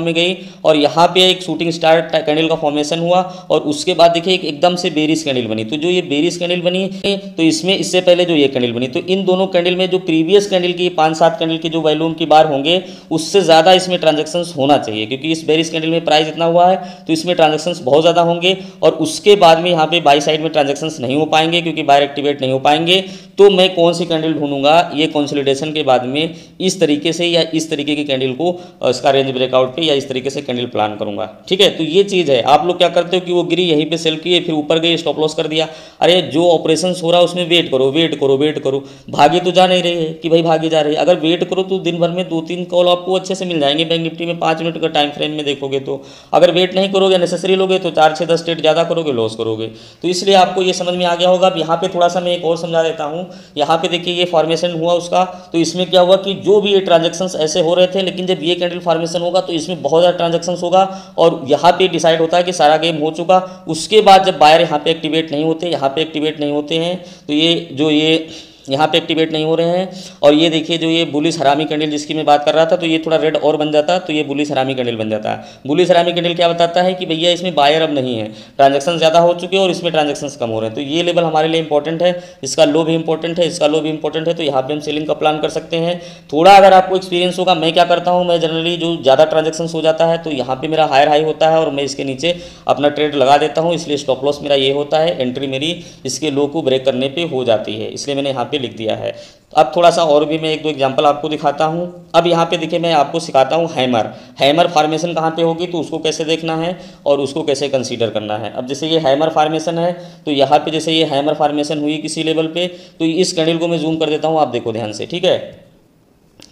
में गई और यहाँ पे एक शूटिंग स्टार कैंडल का फॉर्मेशन हुआ और उसके बाद देखिए एकदम से बेरिश कैंडल बनी। तो जो ये बेरिश कैंडल बनी तो इसमें इससे पहले जो ये कैंडल बनी, तो इन दोनों कैंडल में जो प्रीवियस कैंडल की 5-7 कैंडल की जो वॉल्यूम की बार होंगे उससे ज़्यादा इसमें ट्रांजैक्शंस होना चाहिए, क्योंकि इस बेरिश कैंडल में प्राइस इतना हुआ है तो इसमें ट्रांजैक्शंस बहुत ज़्यादा होंगे और उसके बाद में यहाँ पे बाई साइड में ट्रांजैक्शंस नहीं हो पाएंगे क्योंकि बायर एक्टिवेट नहीं हो पाएंगे। तो मैं कौन सी कैंडल ढूंढूंगा, ये कंसोलिडेशन के बाद में इस तरीके से या इस तरीके की कैंडल को इसका रेंज ब्रेकआउट पे या इस तरीके से कैंडल प्लान करूंगा, ठीक है। तो ये चीज़ है। आप लोग क्या करते हो कि वो गिरी यहीं पे सेल किए फिर ऊपर गए स्टॉप लॉस कर दिया। अरे जो ऑपरेशन हो रहा है उसमें वेट करो, भागे तो जा नहीं रहे है कि भाई भागे जा रहे हैं। अगर वेट करो तो दिन भर में 2-3 कॉल आपको अच्छे से मिल जाएंगे बैंक निफ्टी में 5 मिनट का टाइम फ्रेम में देखोगे तो। अगर वेट नहीं करोगे नेसेसरी लोगे तो 4-6-10 ट्रेड ज़्यादा करोगे लॉस करोगे। तो इसलिए आपको ये समझ में आ गया होगा। अब यहाँ पे थोड़ा सा मैं एक और समझा देता हूँ। यहाँ पे देखिए ये फॉर्मेशन हुआ उसका, तो इसमें क्या हुआ कि जो भी ये ट्रांजैक्शंस ऐसे हो रहे थे, लेकिन जब ये कैंडल फॉर्मेशन होगा तो इसमें बहुत ज़्यादा ट्रांजैक्शंस होगा और यहाँ पे डिसाइड होता है कि सारा गेम हो चुका। उसके बाद जब बायर यहाँ पे एक्टिवेट नहीं होते, यहाँ पे एक्टिवेट नहीं होते हैं, तो ये यहाँ पे एक्टिवेट नहीं हो रहे हैं और ये देखिए जो ये बुलिश हरामी कैंडल जिसकी मैं बात कर रहा था, तो ये थोड़ा रेड और बन जाता तो ये बुलिश हरामी कैंडल बन जाता है। बुलिश हरामी कैंडल क्या बताता है कि भैया इसमें बायर अब नहीं है, ट्रांजैक्शन ज़्यादा हो चुके हैं और इसमें ट्रांजैक्शंस कम हो रहे हैं। तो ये लेवल हमारे लिए इंपॉर्टेंट है, इसका लो भी इंपॉर्टेंट है, इसका लो भी इंपॉर्टेंट है। तो यहाँ पर हम सेलिंग का प्लान कर सकते हैं। थोड़ा अगर आपको एक्सपीरियंस होगा, मैं क्या करता हूँ, मैं जनरली जो ज़्यादा ट्रांजैक्शंस हो जाता है तो यहाँ पर मेरा हायर हाई होता है और मैं इसके नीचे अपना ट्रेड लगा देता हूँ, इसलिए स्टॉप लॉस मेरा ये होता है, एंट्री मेरी इसके लो को ब्रेक करने पे हो जाती है, इसलिए मैंने यहाँ पे लिख दिया है। अब थोड़ा सा और भी मैं 1-2 एग्जांपल आपको दिखाता हूँ। अब यहाँ पे देखिए मैं आपको सिखाता हूँ हैमर फॉर्मेशन कहाँ पे होगी तो उसको कैसे देखना है और उसको कैसे कंसीडर करना है। अब जैसे ये हैमर फॉर्मेशन है तो यहाँ पे जैसे ये हैमर फॉर्मेशन हुई किसी लेवल पे, तो इस कैंडल को मैं जूम कर देता हूँ, आप देखो ध्यान से, ठीक है,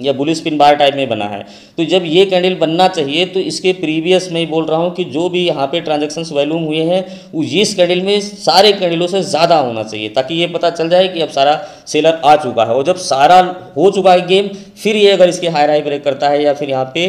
या बुलिश पिन बार टाइप में बना है। तो जब ये कैंडल बनना चाहिए तो इसके प्रीवियस मैं बोल रहा हूँ कि जो भी यहाँ पे ट्रांजैक्शंस वॉल्यूम हुए हैं वो इस कैंडल में सारे कैंडलों से ज़्यादा होना चाहिए, ताकि ये पता चल जाए कि अब सारा सेलर आ चुका है। और जब सारा हो चुका है गेम, फिर ये अगर इसके हाई ब्रेक करता है या फिर यहाँ पे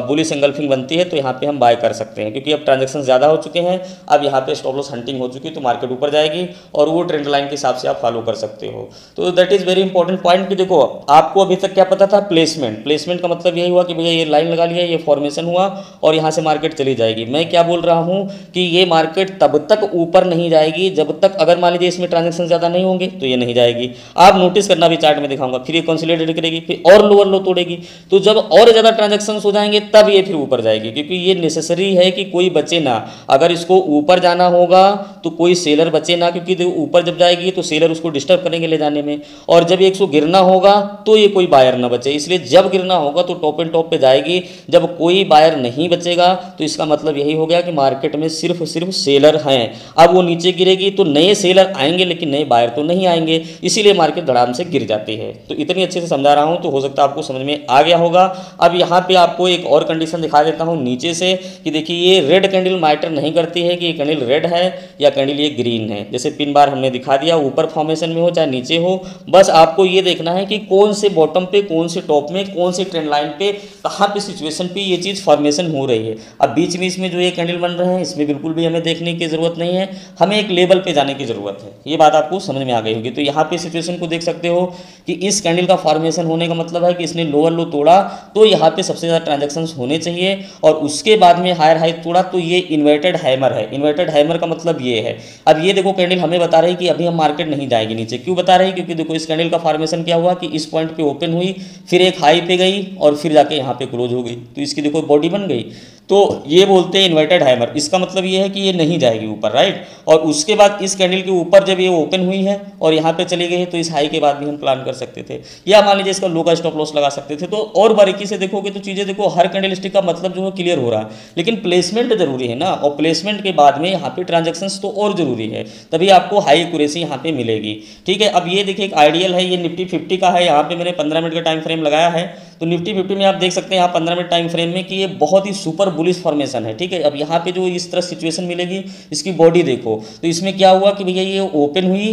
बुलिश एंगल्फिंग बनती है तो यहाँ पे हम बाय कर सकते हैं, क्योंकि अब ट्रांजैक्शन ज़्यादा हो चुके हैं। अब यहाँ पे स्टॉप लॉस हंटिंग हो चुकी है तो मार्केट ऊपर जाएगी और वो ट्रेंड लाइन के हिसाब से आप फॉलो कर सकते हो। तो that is very important point कि देखो आपको अभी तक क्या पता था, प्लेसमेंट का मतलब यही हुआ कि भैया ये लाइन लगा लिया, ये फॉर्मेशन हुआ और यहाँ से मार्केट चली जाएगी। मैं क्या बोल रहा हूँ कि ये मार्केट तब तक ऊपर नहीं जाएगी जब तक, अगर मान लीजिए इसमें ट्रांजैक्शन ज़्यादा नहीं होंगे तो ये नहीं जाएगी। आप नोटिस करना, भी चार्ट में दिखाऊंगा, फिर ये कंसोलिडेट करेगी, फिर और लोअर लो तोड़ेगी। तो जब और ज़्यादा ट्रांजैक्शन हो जाएंगे तब ये फिर ऊपर जाएगी, क्योंकि ये नेसेसरी है कि कोई बचे ना। अगर इसको ऊपर जाना होगा तो कोई सेलर बचे ना, क्योंकि ऊपर जब जाएगी तो सेलर उसको डिस्टर्ब करेंगे ले जाने में, और जब एक गिरना होगा तो ये कोई बायर ना बचे। इसलिए जब गिरना होगा तो टॉप एंड टॉप पे जाएगी। जब कोई बायर नहीं बचेगा तो इसका मतलब यही हो गया कि मार्केट में सिर्फ सेलर हैं। अब वो नीचे गिरेगी तो नए सेलर आएंगे लेकिन नए बायर तो नहीं आएंगे, इसीलिए मार्केट धड़ाम से गिर जाती है। तो इतनी अच्छे से समझा रहा हूं तो हो सकता है आपको समझ में आ गया होगा। अब यहाँ पे आपको एक और कंडीशन दिखा देता हूँ नीचे से कि देखिए ये रेड कैंडल मैटर नहीं करती है कि ये कैंडल रेड है या कैंडल ये ग्रीन है। जैसे पिन बार हमने दिखा दिया, ऊपर फॉर्मेशन में हो चाहे नीचे हो, बस आपको ये देखना है कि कौन से बॉटम पे, कौन से टॉप में, कौन से ट्रेंड लाइन पे, कहाँ पे सिचुएशन पे ये चीज़ फॉर्मेशन हो रही है। अब बीच बीच में जो ये कैंडल बन रहे हैं इसमें बिल्कुल भी हमें देखने की जरूरत नहीं है, हमें एक लेवल पे जाने की जरूरत है। ये बात आपको समझ में आ गई होगी। तो यहाँ पे सिचुएशन को देख सकते हो कि इस कैंडल का फॉर्मेशन होने का मतलब है कि इसने लोअर लो तोड़ा तो यहाँ पे सबसे ज़्यादा ट्रांजैक्शंस होने चाहिए, और उसके बाद में हायर हाई तोड़ा तो ये इन्वर्टेड हैमर है। इन्वर्टेड हैमर का मतलब ये है, अब ये देखो कैंडल हमें बता रही है कि अभी हम मार्केट नहीं जाएगी नीचे। क्यों बता रही है? क्योंकि देखो इस कैंडल का फॉर्मेशन क्या हुआ कि इस पॉइंट पे ओपन हुई, फिर एक हाई पे गई और फिर जाके यहाँ पे क्लोज हो गई, तो इसकी देखो बॉडी बन गई। तो ये बोलते हैं इन्वर्टेड हैमर। इसका मतलब ये है कि ये नहीं जाएगी ऊपर, राइट। और उसके बाद इस कैंडल के ऊपर जब ये ओपन हुई है और यहाँ पे चली गई है तो इस हाई के बाद भी हम प्लान कर सकते थे, या मान लीजिए इसका लो का स्टॉप लॉस लगा सकते थे। तो और बारीकी से देखोगे तो चीज़ें देखो, हर कैंडल स्टिक का मतलब जो है क्लियर हो रहा है, लेकिन प्लेसमेंट जरूरी है ना, और प्लेसमेंट के बाद में यहाँ पे ट्रांजेक्शन्स तो और जरूरी है, तभी आपको हाई एक्यूरेसी यहाँ पे मिलेगी। ठीक है, अब ये देखिए एक आइडियल है, ये निफ्टी 50 का है। यहाँ पे मैंने 15 मिनट का टाइम फ्रेम लगाया है, तो निफ्टी 50 में आप देख सकते हैं यहाँ 15 मिनट टाइम फ्रेम में कि ये बहुत ही सुपर बुलिश फॉर्मेशन है। ठीक है, अब यहाँ पे जो इस तरह सिचुएशन मिलेगी, इसकी बॉडी देखो, तो इसमें क्या हुआ कि भैया ये ओपन हुई,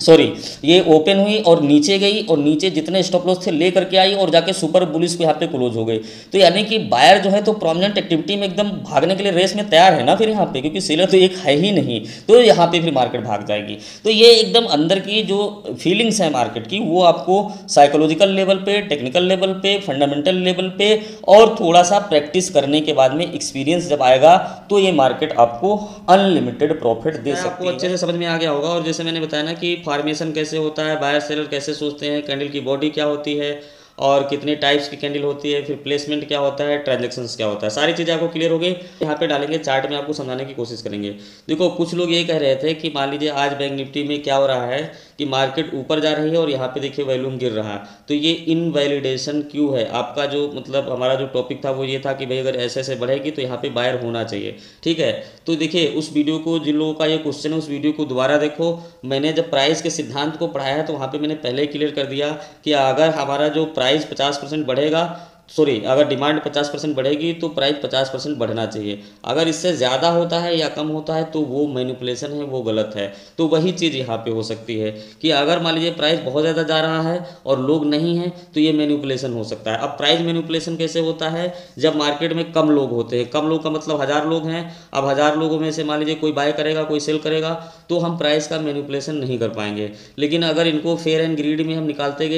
सॉरी, ये ओपन हुई और नीचे गई और नीचे जितने स्टॉप लॉस थे ले करके आई और जाके सुपर बुलिश पे यहाँ पे क्लोज हो गई। तो यानी कि बायर जो है तो प्रोमिनेंट एक्टिविटी में एकदम भागने के लिए रेस में तैयार है ना फिर यहाँ पे, क्योंकि सेलर तो एक है ही नहीं, तो यहाँ पे फिर मार्केट भाग जाएगी। तो ये एकदम अंदर की जो फीलिंग्स है मार्केट की वो आपको साइकोलॉजिकल लेवल पे, टेक्निकल लेवल पे, फंडामेंटल लेवल पे और थोड़ा सा प्रैक्टिस करने के बाद में एक्सपीरियंस जब आएगा तो ये मार्केट आपको अनलिमिटेड प्रॉफिट दे सकती है। आपको अच्छे से समझ में आ गया होगा। और जैसे मैंने बताया ना कि फॉर्मेशन कैसे होता है, बायर सेलर कैसे सोचते हैं, कैंडल की बॉडी क्या होती है और कितने टाइप्स की कैंडल होती है, फिर प्लेसमेंट क्या होता है, ट्रांजैक्शंस क्या होता है, सारी चीज़ें आपको क्लियर हो गई। यहाँ पे डालेंगे चार्ट में, आपको समझाने की कोशिश करेंगे। देखो कुछ लोग ये कह रहे थे कि मान लीजिए आज बैंक निफ्टी में क्या हो रहा है कि मार्केट ऊपर जा रही है और यहाँ पे देखिए वॉल्यूम गिर रहा है, तो ये इनवैलिडेशन क्यों है। आपका जो मतलब हमारा जो टॉपिक था वो ये था कि भाई अगर ऐसे ऐसे बढ़ेगी तो यहाँ पे बायर होना चाहिए, ठीक है। तो देखिए उस वीडियो को, जिन लोगों का ये क्वेश्चन है उस वीडियो को दोबारा देखो। मैंने जब प्राइस के सिद्धांत को पढ़ाया है तो वहाँ पे मैंने पहले ही क्लियर कर दिया कि अगर हमारा जो प्राइस 50% बढ़ेगा, सॉरी अगर डिमांड 50% बढ़ेगी तो प्राइस 50% बढ़ना चाहिए। अगर इससे ज़्यादा होता है या कम होता है तो वो मैनिपुलेशन है, वो गलत है। तो वही चीज़ यहाँ पे हो सकती है कि अगर मान लीजिए प्राइस बहुत ज़्यादा जा रहा है और लोग नहीं हैं तो ये मैनिपुलेशन हो सकता है। अब प्राइस मैनिपुलेशन कैसे होता है, जब मार्केट में कम लोग होते हैं, कम लोग का मतलब 1000 लोग हैं, अब 1000 लोगों में से मान लीजिए कोई बाय करेगा कोई सेल करेगा तो हम प्राइस का मैनिपुलेशन नहीं कर पाएंगे। लेकिन अगर इनको फेयर एंड ग्रीड में हम निकालते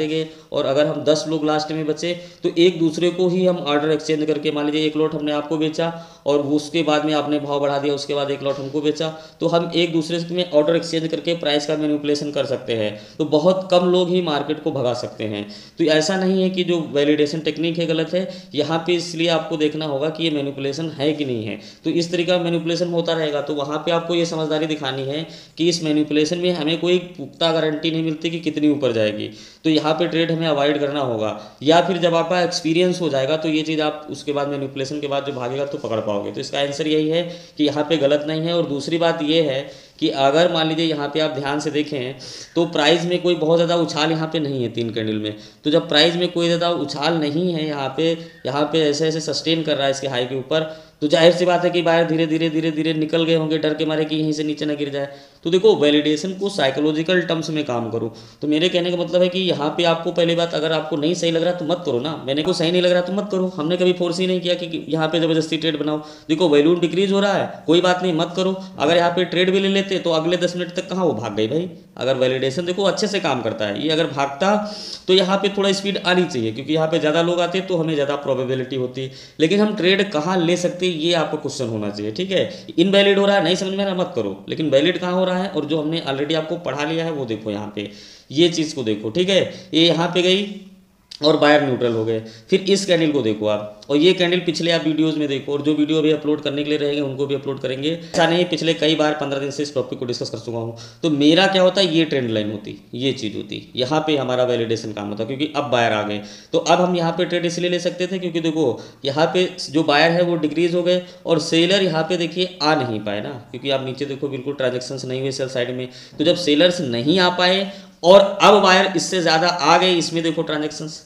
गए और अगर हम 10 लोग लास्ट में बचे तो एक दूसरे को ही हम ऑर्डर एक्सचेंज करके, मान लीजिए एक लॉट हमने आपको बेचा और उसके बाद में आपने भाव बढ़ा दिया, उसके बाद एक लॉट हमको बेचा, तो हम एक दूसरे में ऑर्डर एक्सचेंज करके प्राइस का मैनिपुलेशन कर सकते हैं। तो बहुत कम लोग ही मार्केट को भगा सकते हैं। तो ऐसा नहीं है कि जो वैलिडेशन टेक्निक है गलत है यहाँ पे, इसलिए आपको देखना होगा कि ये मैनिपुलेशन है कि नहीं है। तो इस तरीके का मैनिपुलेशन होता रहेगा तो वहाँ पर आपको ये समझदारी दिखानी है कि इस मैनिपुलेशन में हमें कोई पुख्ता गारंटी नहीं मिलती कि कितनी ऊपर जाएगी, तो यहाँ पे ट्रेड हमें अवॉइड करना होगा। या फिर जब आपका एक्सपीरियंस हो जाएगा तो ये चीज़ आप उसके बाद मैनिपुलेशन के बाद जो भागेगा तो पकड़ पाओगे। तो इसका आंसर यही है कि यहाँ पे गलत नहीं है। और दूसरी बात ये है कि अगर मान लीजिए यहाँ पे आप ध्यान से देखें तो प्राइस में कोई बहुत ज़्यादा उछाल यहाँ पे नहीं है 3 कैंडल में। तो जब प्राइस में कोई ज़्यादा उछाल नहीं है यहाँ पे ऐसे ऐसे सस्टेन कर रहा है इसके हाई के ऊपर, तो जाहिर सी बात है कि बायर धीरे धीरे निकल गए होंगे डर के मारे कि यहीं से नीचे ना गिर जाए। तो देखो वैलिडेशन को साइकोलॉजिकल टर्म्स में काम करो। तो मेरे कहने का मतलब है कि यहाँ पे आपको पहली बात, अगर आपको नहीं सही लग रहा तो मत करो ना। मैंने को सही नहीं लग रहा तो मत करो, हमने कभी फोर्स ही नहीं किया कि यहाँ पे जबरदस्ती ट्रेड बनाओ। देखो वैल्यूम डिक्रीज हो रहा है, कोई बात नहीं मत करो। अगर यहाँ पे ट्रेड भी ले लेते तो अगले 10 मिनट तक कहाँ वो भाग गई भाई। अगर वैलिडेशन देखो अच्छे से काम करता है, ये अगर भागता तो यहाँ पे थोड़ा स्पीड आनी चाहिए क्योंकि यहाँ पे ज़्यादा लोग आते तो हमें ज़्यादा प्रोबेबिलिटी होती। लेकिन हम ट्रेड कहाँ ले सकते ये आपको क्वेश्चन होना चाहिए, ठीक है। इनवैलिड हो रहा है, नहीं समझ में आ रहा मत करो, लेकिन वैलिड कहाँ हो रहा है और जो हमने ऑलरेडी आपको पढ़ा लिया है वो देखो यहाँ पे, ये चीज़ को देखो, ठीक है। ये यहाँ पे गई और बायर न्यूट्रल हो गए। फिर इस कैंडल को देखो आप, और ये कैंडल पिछले आप वीडियोस में देखो, और जो वीडियो भी अपलोड करने के लिए रहेंगे उनको भी अपलोड करेंगे। ऐसा नहीं, पिछले कई बार 15 दिन से इस टॉपिक को डिस्कस कर चुका हूँ। तो मेरा क्या होता है, ये ट्रेंड लाइन होती, ये चीज़ होती, यहाँ पे हमारा वैलिडेशन काम होता, क्योंकि अब बायर आ गए। तो अब हम यहाँ पे ट्रेड इसलिए ले सकते थे क्योंकि देखो यहाँ पे जो बायर है वो डिक्रीज हो गए और सेलर यहाँ पे देखिए आ नहीं पाए ना, क्योंकि आप नीचे देखो बिल्कुल ट्रांजेक्शन्स नहीं हुए सेल साइड में। तो जब सेलर्स नहीं आ पाए और अब बायर इससे ज़्यादा आ गए, इसमें देखो ट्रांजेक्शन्स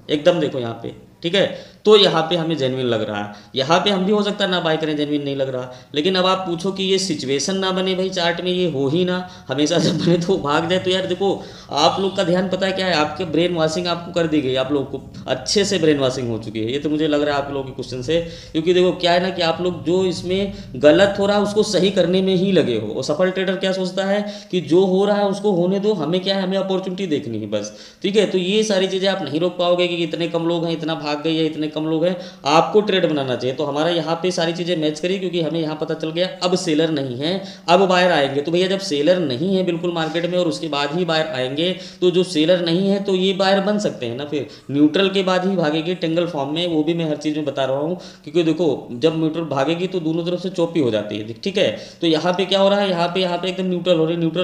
एकदम देखो यहाँ पे, ठीक है। तो यहाँ पे हमें जेन्युइन लग रहा है, यहाँ पे हम भी हो सकता है ना बाय करें, जेन्युइन नहीं लग रहा। लेकिन अब आप पूछो कि ये सिचुएशन ना बने भाई चार्ट में, ये हो ही ना, हमेशा जब बने तो भाग जाए। तो यार देखो आप लोग का ध्यान पता है क्या है, आपके ब्रेन वॉशिंग आपको कर दी गई, आप लोग को अच्छे से ब्रेन वॉशिंग हो चुकी है। ये तो मुझे लग रहा है आप लोगों के क्वेश्चन से, क्योंकि देखो क्या है ना कि आप लोग जो इसमें गलत हो रहा है उसको सही करने में ही लगे हो। और सफल ट्रेडर क्या सोचता है कि जो हो रहा है उसको होने दो, हमें क्या है, हमें अपॉर्चुनिटी देखनी है बस, ठीक है। तो ये सारी चीज़ें आप नहीं रोक पाओगे कि इतने कम लोग हैं, इतना भाग गई है, इतने कम लोग हैं, आपको ट्रेड बनाना चाहिए। तो हमारा यहाँ पे सारी चीज़ें मैच करिए, क्योंकि हमें यहाँ पता चल गया अब सेलर नहीं है, अब बायर आएंगे। तो भैया जब सेलर नहीं है बिल्कुल मार्केट में और उसके बाद ही बायर आएंगे, तो जो सेलर नहीं है तो ये बायर बन सकते हैं ना, फिर न्यूट्रल के बाद ही भागेगी टेंगल फॉर्म में। वो भी मैं हर चीज़ में बता रहा हूँ, क्योंकि देखो जब न्यूट्रल भागेगी तो दोनों तरफ से चौपी हो जाती है, ठीक है। तो यहाँ पे क्या हो रहा है, यहाँ पे एकदम न्यूट्रल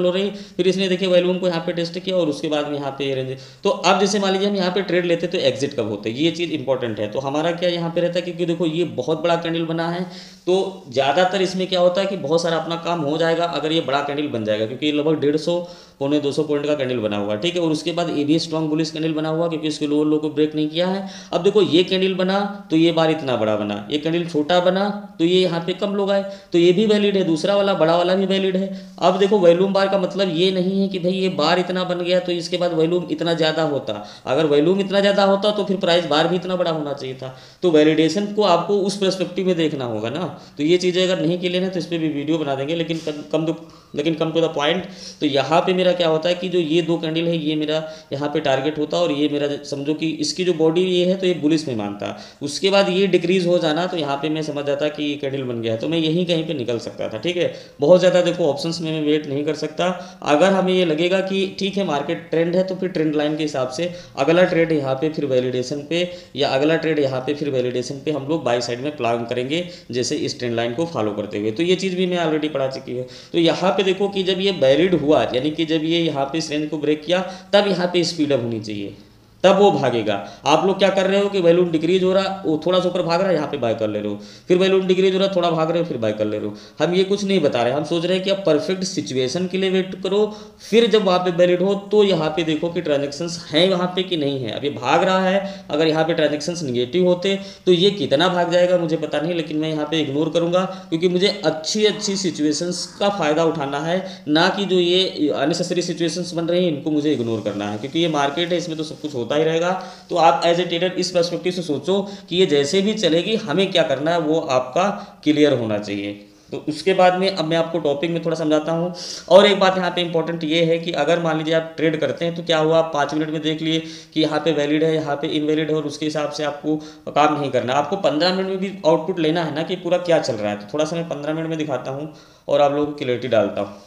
हो रही। फिर इसने देखिए वॉल्यूम को यहाँ पे टेस्ट किया और उसके बाद में यहाँ पे रेंज। तो अब जैसे मान लीजिए हम यहाँ पे ट्रेड लेते तो एग्जिट कब होते, ये चीज़ इंपॉर्टेंट है। तो हमारा क्या यहाँ पे रहता है, क्योंकि देखो ये बहुत बड़ा कैंडल बना है, तो ज़्यादातर इसमें क्या होता है कि बहुत सारा अपना काम हो जाएगा अगर ये बड़ा कैंडल बन जाएगा, क्योंकि ये लगभग 150 पौने 200 पॉइंट का कैंडल बना हुआ है, ठीक है। और उसके बाद ये भी स्ट्रॉन्ग बुलिश कैंडल बना हुआ, क्योंकि इसके लोअर लो को ब्रेक नहीं किया है। अब देखो ये कैंडल बना तो ये बार इतना बड़ा बना, ये कैंडल छोटा बना तो ये यहाँ पे कम लोग आए, तो ये भी वैलिड है, दूसरा वाला बड़ा वाला भी वैलिड है। अब देखो वॉल्यूम बार का मतलब ये नहीं है कि भाई ये बार इतना बन गया तो इसके बाद वॉल्यूम इतना ज़्यादा होता, अगर वॉल्यूम इतना ज़्यादा होता तो फिर प्राइस बार भी इतना बड़ा होना चाहिए था। तो वैलिडेशन को आपको उस पर्सपेक्टिव में देखना होगा ना। तो ये चीज़ें अगर नहीं क्लियर है तो इस पर भी वीडियो बना देंगे, लेकिन कम टू द पॉइंट। तो यहाँ पे मेरा क्या होता है कि जो ये दो कैंडल है ये मेरा यहाँ पे टारगेट होता है, और ये मेरा समझो कि इसकी जो बॉडी ये है तो ये बुलिश में मानता, उसके बाद ये डिक्रीज हो जाना तो यहाँ पे मैं समझ जाता कि ये कैंडल बन गया है, तो मैं यहीं कहीं पे निकल सकता था, ठीक है। बहुत ज़्यादा देखो ऑप्शंस में मैं वेट नहीं कर सकता। अगर हमें ये लगेगा कि ठीक है मार्केट ट्रेंड है तो फिर ट्रेंड लाइन के हिसाब से अगला ट्रेड यहाँ पे फिर वैलिडेशन पे, या अगला ट्रेड यहाँ पे फिर वैलिडेशन पे हम लोग बाई साइड में प्लान करेंगे, जैसे इस ट्रेंड लाइन को फॉलो करते हुए। तो ये चीज़ भी मैं ऑलरेडी पढ़ा चुकी है। तो यहाँ पे देखो कि जब ये वैलिड हुआ, यानी कि जब ये यहाँ पे इस रेंज को ब्रेक किया, तब यहाँ पे स्पीड अप होनी चाहिए, तब वो भागेगा। आप लोग क्या कर रहे हो कि वैल्यूम डिक्रीज हो रहा, वो थोड़ा सा ऊपर भाग रहा है, यहाँ पे बाय कर ले रहे हो, फिर वैल्यूम डिक्रीज हो रहा है, थोड़ा भाग रहे हो, फिर बाय कर ले रहे हो। हम ये कुछ नहीं बता रहे, हम सोच रहे हैं कि आप परफेक्ट सिचुएशन के लिए वेट करो, फिर जब वहाँ पे वैलिड हो तो यहाँ पे देखो कि ट्रांजेक्शन्स हैं वहाँ पे कि नहीं है। अब ये भाग रहा है, अगर यहाँ पे ट्रांजेक्शन्स निगेटिव होते तो ये कितना भाग जाएगा मुझे पता नहीं, लेकिन मैं यहाँ पे इग्नोर करूँगा, क्योंकि मुझे अच्छी सिचुएशंस का फ़ायदा उठाना है, ना कि जो ये अननेसेसरी सिचुएशंस बन रही हैं इनको मुझे इग्नोर करना है, क्योंकि ये मार्केट है, इसमें तो सब कुछ होता ही रहेगा। तो आप एज ए ट्रेडर इस पर्सपेक्टिव से सोचो कि ये जैसे भी चलेगी हमें क्या करना है वो आपका क्लियर होना चाहिए। तो उसके बाद में अब मैं आपको टॉपिक में थोड़ा समझाता हूँ। और एक बात यहाँ पे इंपॉर्टेंट ये है कि अगर मान लीजिए आप ट्रेड करते हैं तो क्या हुआ, आप 5 मिनट में देख लिए कि यहाँ पे वैलिड है, यहाँ पे इनवैलिड है, और उसके हिसाब से आपको काम नहीं करना, आपको 15 मिनट में भी आउटपुट लेना है ना कि पूरा क्या चल रहा है। तो थोड़ा सा मैं 15 मिनट में दिखाता हूँ और आप लोगों को क्लियरिटी डालता हूँ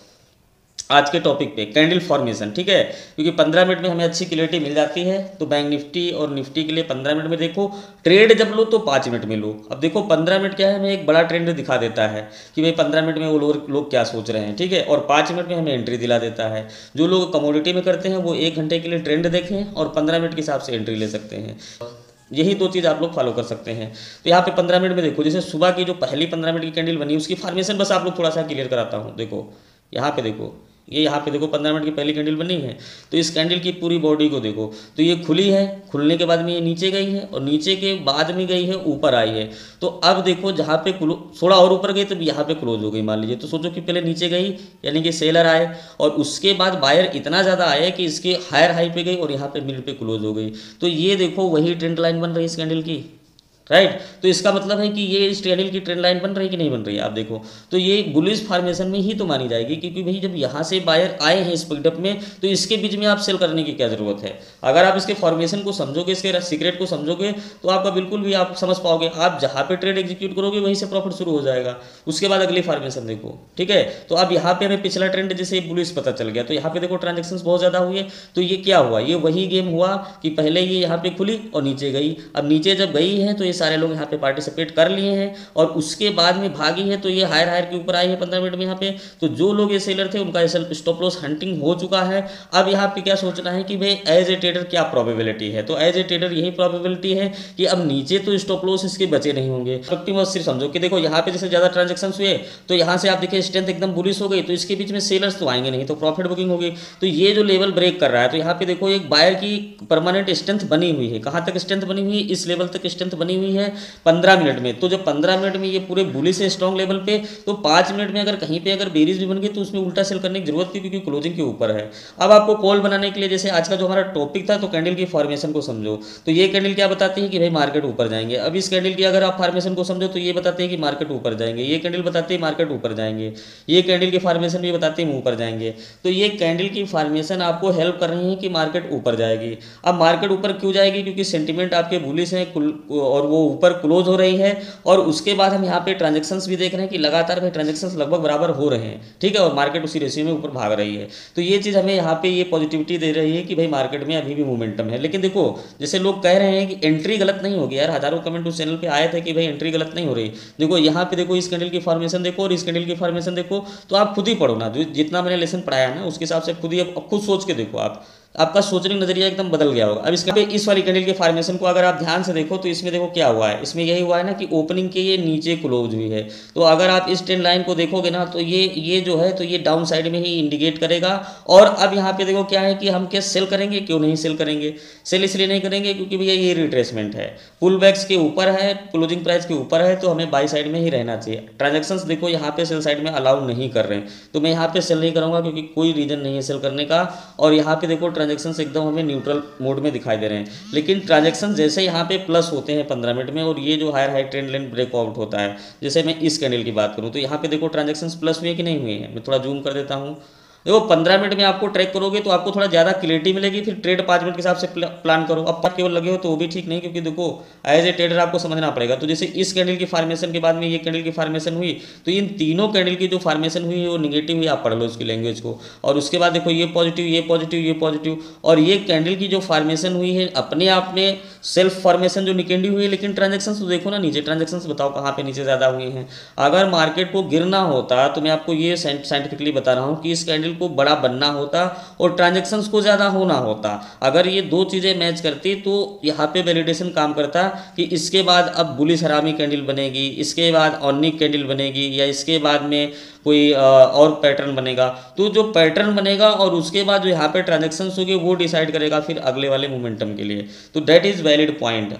आज के टॉपिक पे, कैंडल फॉर्मेशन, ठीक है। क्योंकि 15 मिनट में हमें अच्छी क्लियरिटी मिल जाती है। तो बैंक निफ्टी और निफ्टी के लिए 15 मिनट में देखो, ट्रेड जब लो तो 5 मिनट में लो। अब देखो 15 मिनट क्या है, हमें एक बड़ा ट्रेंड दिखा देता है कि भाई 15 मिनट में वो लोग क्या सोच रहे हैं, ठीक है। और 5 मिनट में हमें एंट्री दिला देता है। जो लोग कमोडिटी में करते हैं वो 1 घंटे के लिए ट्रेंड देखें और 15 मिनट के हिसाब से एंट्री ले सकते हैं। यही 2 चीज़ आप लोग फॉलो कर सकते हैं। तो यहाँ पे 15 मिनट में देखो, जैसे सुबह की जो पहली 15 मिनट की कैंडल बनी उसकी फॉर्मेशन बस आप लोग थोड़ा सा क्लियर कराता हूँ। देखो यहाँ पे देखो, ये यहाँ पे देखो 15 मिनट की पहली कैंडल बनी है, तो इस कैंडल की पूरी बॉडी को देखो, तो ये खुली है, खुलने के बाद में ये नीचे गई है, और नीचे के बाद में गई है ऊपर आई है। तो अब देखो जहाँ पे थोड़ा और ऊपर गई तो यहाँ पे क्लोज हो गई मान लीजिए। तो सोचो कि पहले नीचे गई यानी कि सेलर आए, और उसके बाद बायर इतना ज़्यादा आया कि इसके हायर हाई पे गई और यहाँ पे मिड पे क्लोज हो गई। तो ये देखो वही ट्रेंड लाइन बन रही है इस कैंडल की, राइट। तो इसका मतलब है कि ये इस कैंडल की ट्रेंड लाइन बन रही है कि नहीं बन रही है, आप देखो। तो ये बुलिश फॉर्मेशन में ही तो मानी जाएगी, क्योंकि भाई जब यहाँ से बायर आए हैं इस पिकअप में तो इसके बीच में आप सेल करने की क्या जरूरत है। अगर आप इसके फॉर्मेशन को समझोगे, इसके सीक्रेट को समझोगे, तो आपका बिल्कुल भी आप समझ पाओगे। आप जहाँ पे ट्रेड एग्जीक्यूट करोगे वहीं से प्रॉफिट शुरू हो जाएगा। उसके बाद अगली फॉर्मेशन देखो, ठीक है। तो अब यहाँ पे हमें पिछला ट्रेंड जैसे बुलिश पता चल गया, तो यहाँ पे देखो ट्रांजेक्शन बहुत ज़्यादा हुए। तो ये क्या हुआ, ये वही गेम हुआ कि पहले ये यहाँ पे खुली और नीचे गई। अब नीचे जब गई है तो ये सारे लोग यहाँ पे पार्टिसिपेट कर लिए हैं, और उसके बाद में भागी है तो ये हायर हायर के ऊपर आई है 15 मिनट में यहाँ पे। तो जो लोग ये सेलर थे उनका स्टॉप लॉस हंटिंग हो चुका है। अब यहाँ पे क्या सोचना है कि भाई एज ए ट्रेडर क्या प्रोबेबिलिटी है। तो एज ए ट्रेडर यही प्रोबेबिलिटी है कि अब नीचे तो स्टॉप लॉस इसके बचे नहीं होंगे। सिर्फ समझो कि देखो यहाँ पे जैसे ज़्यादा ट्रांजेक्शन हुए तो यहाँ से आप देखिए स्ट्रेंथ एकदम बुलिश हो गई, तो इसके बीच में सेलर्स तो आएंगे नहीं, तो प्रॉफिट बुकिंग होगी। तो ये जो लेवल ब्रेक कर रहा है, तो यहाँ पे देखो एक बायर की परमानेंट स्ट्रेंथ बनी हुई है। कहाँ तक स्ट्रेंथ बनी हुई है, इस लेवल तक स्ट्रेंथ बनी हुई है 15 मिनट में। तो जब 15 मिनट में ये पूरे बुलिश है स्ट्रॉन्ग लेवल पे, तो 5 मिनट में अगर कहीं पे अगर बेरीज भी बन गई तो उसमें उल्टा सेल करने की जरूरत थी, क्योंकि क्लोजिंग के ऊपर है। अब आपको कॉल बनाने के लिए, जैसे आज का जो हमारा टॉपिक था, तो कैंडल की फॉर्मेशन को समझो। तो ये कैंडल क्या बताती है कि भाई मार्केट ऊपर जाएंगे। अब इस कैंडल की अगर आप फॉर्मेशन को समझो तो ये बताते हैं कि मार्केट ऊपर जाएंगे, ये कैंडल बताते हैं मार्केट ऊपर जाएंगे, ये कैंडल की फॉर्मेशन भी बताते हैं ऊपर जाएंगे। तो ये कैंडल की फॉर्मेशन आपको हेल्प कर रही है कि मार्केट ऊपर जाएगी। अब मार्केट ऊपर क्यों जाएगी, क्योंकि सेंटीमेंट आपके बुलिश है और वो ऊपर क्लोज हो रही है। और उसके बाद हम यहाँ पे ट्रांजेक्शन्स भी देख रहे हैं कि लगातार भाई ट्रांजेक्शन्स लगभग बराबर हो रहे हैं, ठीक है, और मार्केट उसी रेशियो में ऊपर भाग रही है। तो ये चीज़ हमें यहाँ पे ये पॉजिटिविटी दे रही है कि भाई मार्केट में अभी भी मोमेंटम है। लेकिन देखो जैसे लोग कह रहे हैं कि एंट्री गलत नहीं होगी, यार हजारों कमेंट उस चैनल पे आए थे कि भाई एंट्री गलत नहीं हो रही। देखो यहाँ पे देखो इस कैंडल की फॉर्मेशन देखो और इस कैंडल की फॉर्मेशन देखो, तो आप खुद ही पढ़ो ना, जितना मैंने लेसन पढ़ाया ना उसके हिसाब से खुद ही खुद सोच के देखो आप। आपका सोचने का नजरिया एकदम बदल गया होगा। अब इसके पे इस वाली कैंडल के फॉर्मेशन को अगर आप ध्यान से देखो तो इसमें देखो क्या हुआ है, इसमें यही हुआ है ना कि ओपनिंग के ये नीचे क्लोज हुई है। तो अगर आप इस ट्रेंड लाइन को देखोगे ना तो ये जो है तो ये डाउन साइड में ही इंडिकेट करेगा। और अब यहाँ पे देखो क्या है कि हम क्या सेल करेंगे, क्यों नहीं सेल करेंगे, सेल इसलिए नहीं करेंगे क्योंकि भैया ये रिट्रेसमेंट है, पुल बैक्स के ऊपर है, क्लोजिंग प्राइस के ऊपर है, तो हमें बाई साइड में ही रहना चाहिए। ट्रांजेक्शन्स देखो यहाँ पे सेल साइड में अलाउ नहीं कर रहे हैं, तो मैं यहाँ पे सेल नहीं करूँगा क्योंकि कोई रीजन नहीं है सेल करने का। और यहाँ पे देखो ट्रांजेक्शन्स एकदम हमें न्यूट्रल मोड में दिखाई दे रहे हैं, लेकिन ट्रांजेक्शन जैसे यहाँ पे प्लस होते हैं 15 मिनट में और ये जो higher high trend line breakout होता है, जैसे मैं इस कैंडल की बात करूँ तो यहाँ पे देखो ट्रांजेक्शन्स प्लस हुए कि नहीं हुए हैं। मैं थोड़ा जूम कर देता हूँ। देखो 15 मिनट में आपको ट्रैक करोगे तो आपको थोड़ा ज़्यादा क्लियरिटी मिलेगी, फिर ट्रेड 5 मिनट के हिसाब से प्लान करो। अब आप केवल लगे हो तो वो भी ठीक नहीं, क्योंकि देखो एज ए ट्रेडर आपको समझना पड़ेगा। तो जैसे इस कैंडल की फॉर्मेशन के बाद में ये कैंडल की फॉर्मेशन हुई, तो इन तीनों कैंडल की जो फॉर्मेशन हुई है वो निगेटिव हुई, आप पढ़ लो उसकी लैंग्वेज को। और उसके बाद देखो ये पॉजिटिव, ये पॉजिटिव, ये पॉजिटिव, और ये कैंडल की जो फॉर्मेशन हुई है अपने आप में सेल्फ फॉर्मेशन जो निकेंडी हुई है। लेकिन ट्रांजेक्शन्स तो देखो ना नीचे, ट्रांजेक्शन्स बताओ कहाँ पे नीचे ज़्यादा हुए हैं। अगर मार्केट को गिरना होता तो मैं आपको ये साइंटिफिकली बता रहा हूँ कि इस कैंडल को बड़ा बनना होता और ट्रांजैक्शंस को ज़्यादा होना होता। अगर ये दो चीज़ें मैच करती तो यहाँ पे वैलिडेशन काम करता कि इसके बाद अब बुलिश हरामी कैंडल बनेगी, इसके बाद ऑनिक कैंडल बनेगी, या इसके बाद में कोई और पैटर्न बनेगा। तो जो पैटर्न बनेगा और उसके बाद जो यहाँ पे ट्रांजेक्शन्स होंगे वो डिसाइड करेगा फिर अगले वाले मोमेंटम के लिए। तो that is valid point,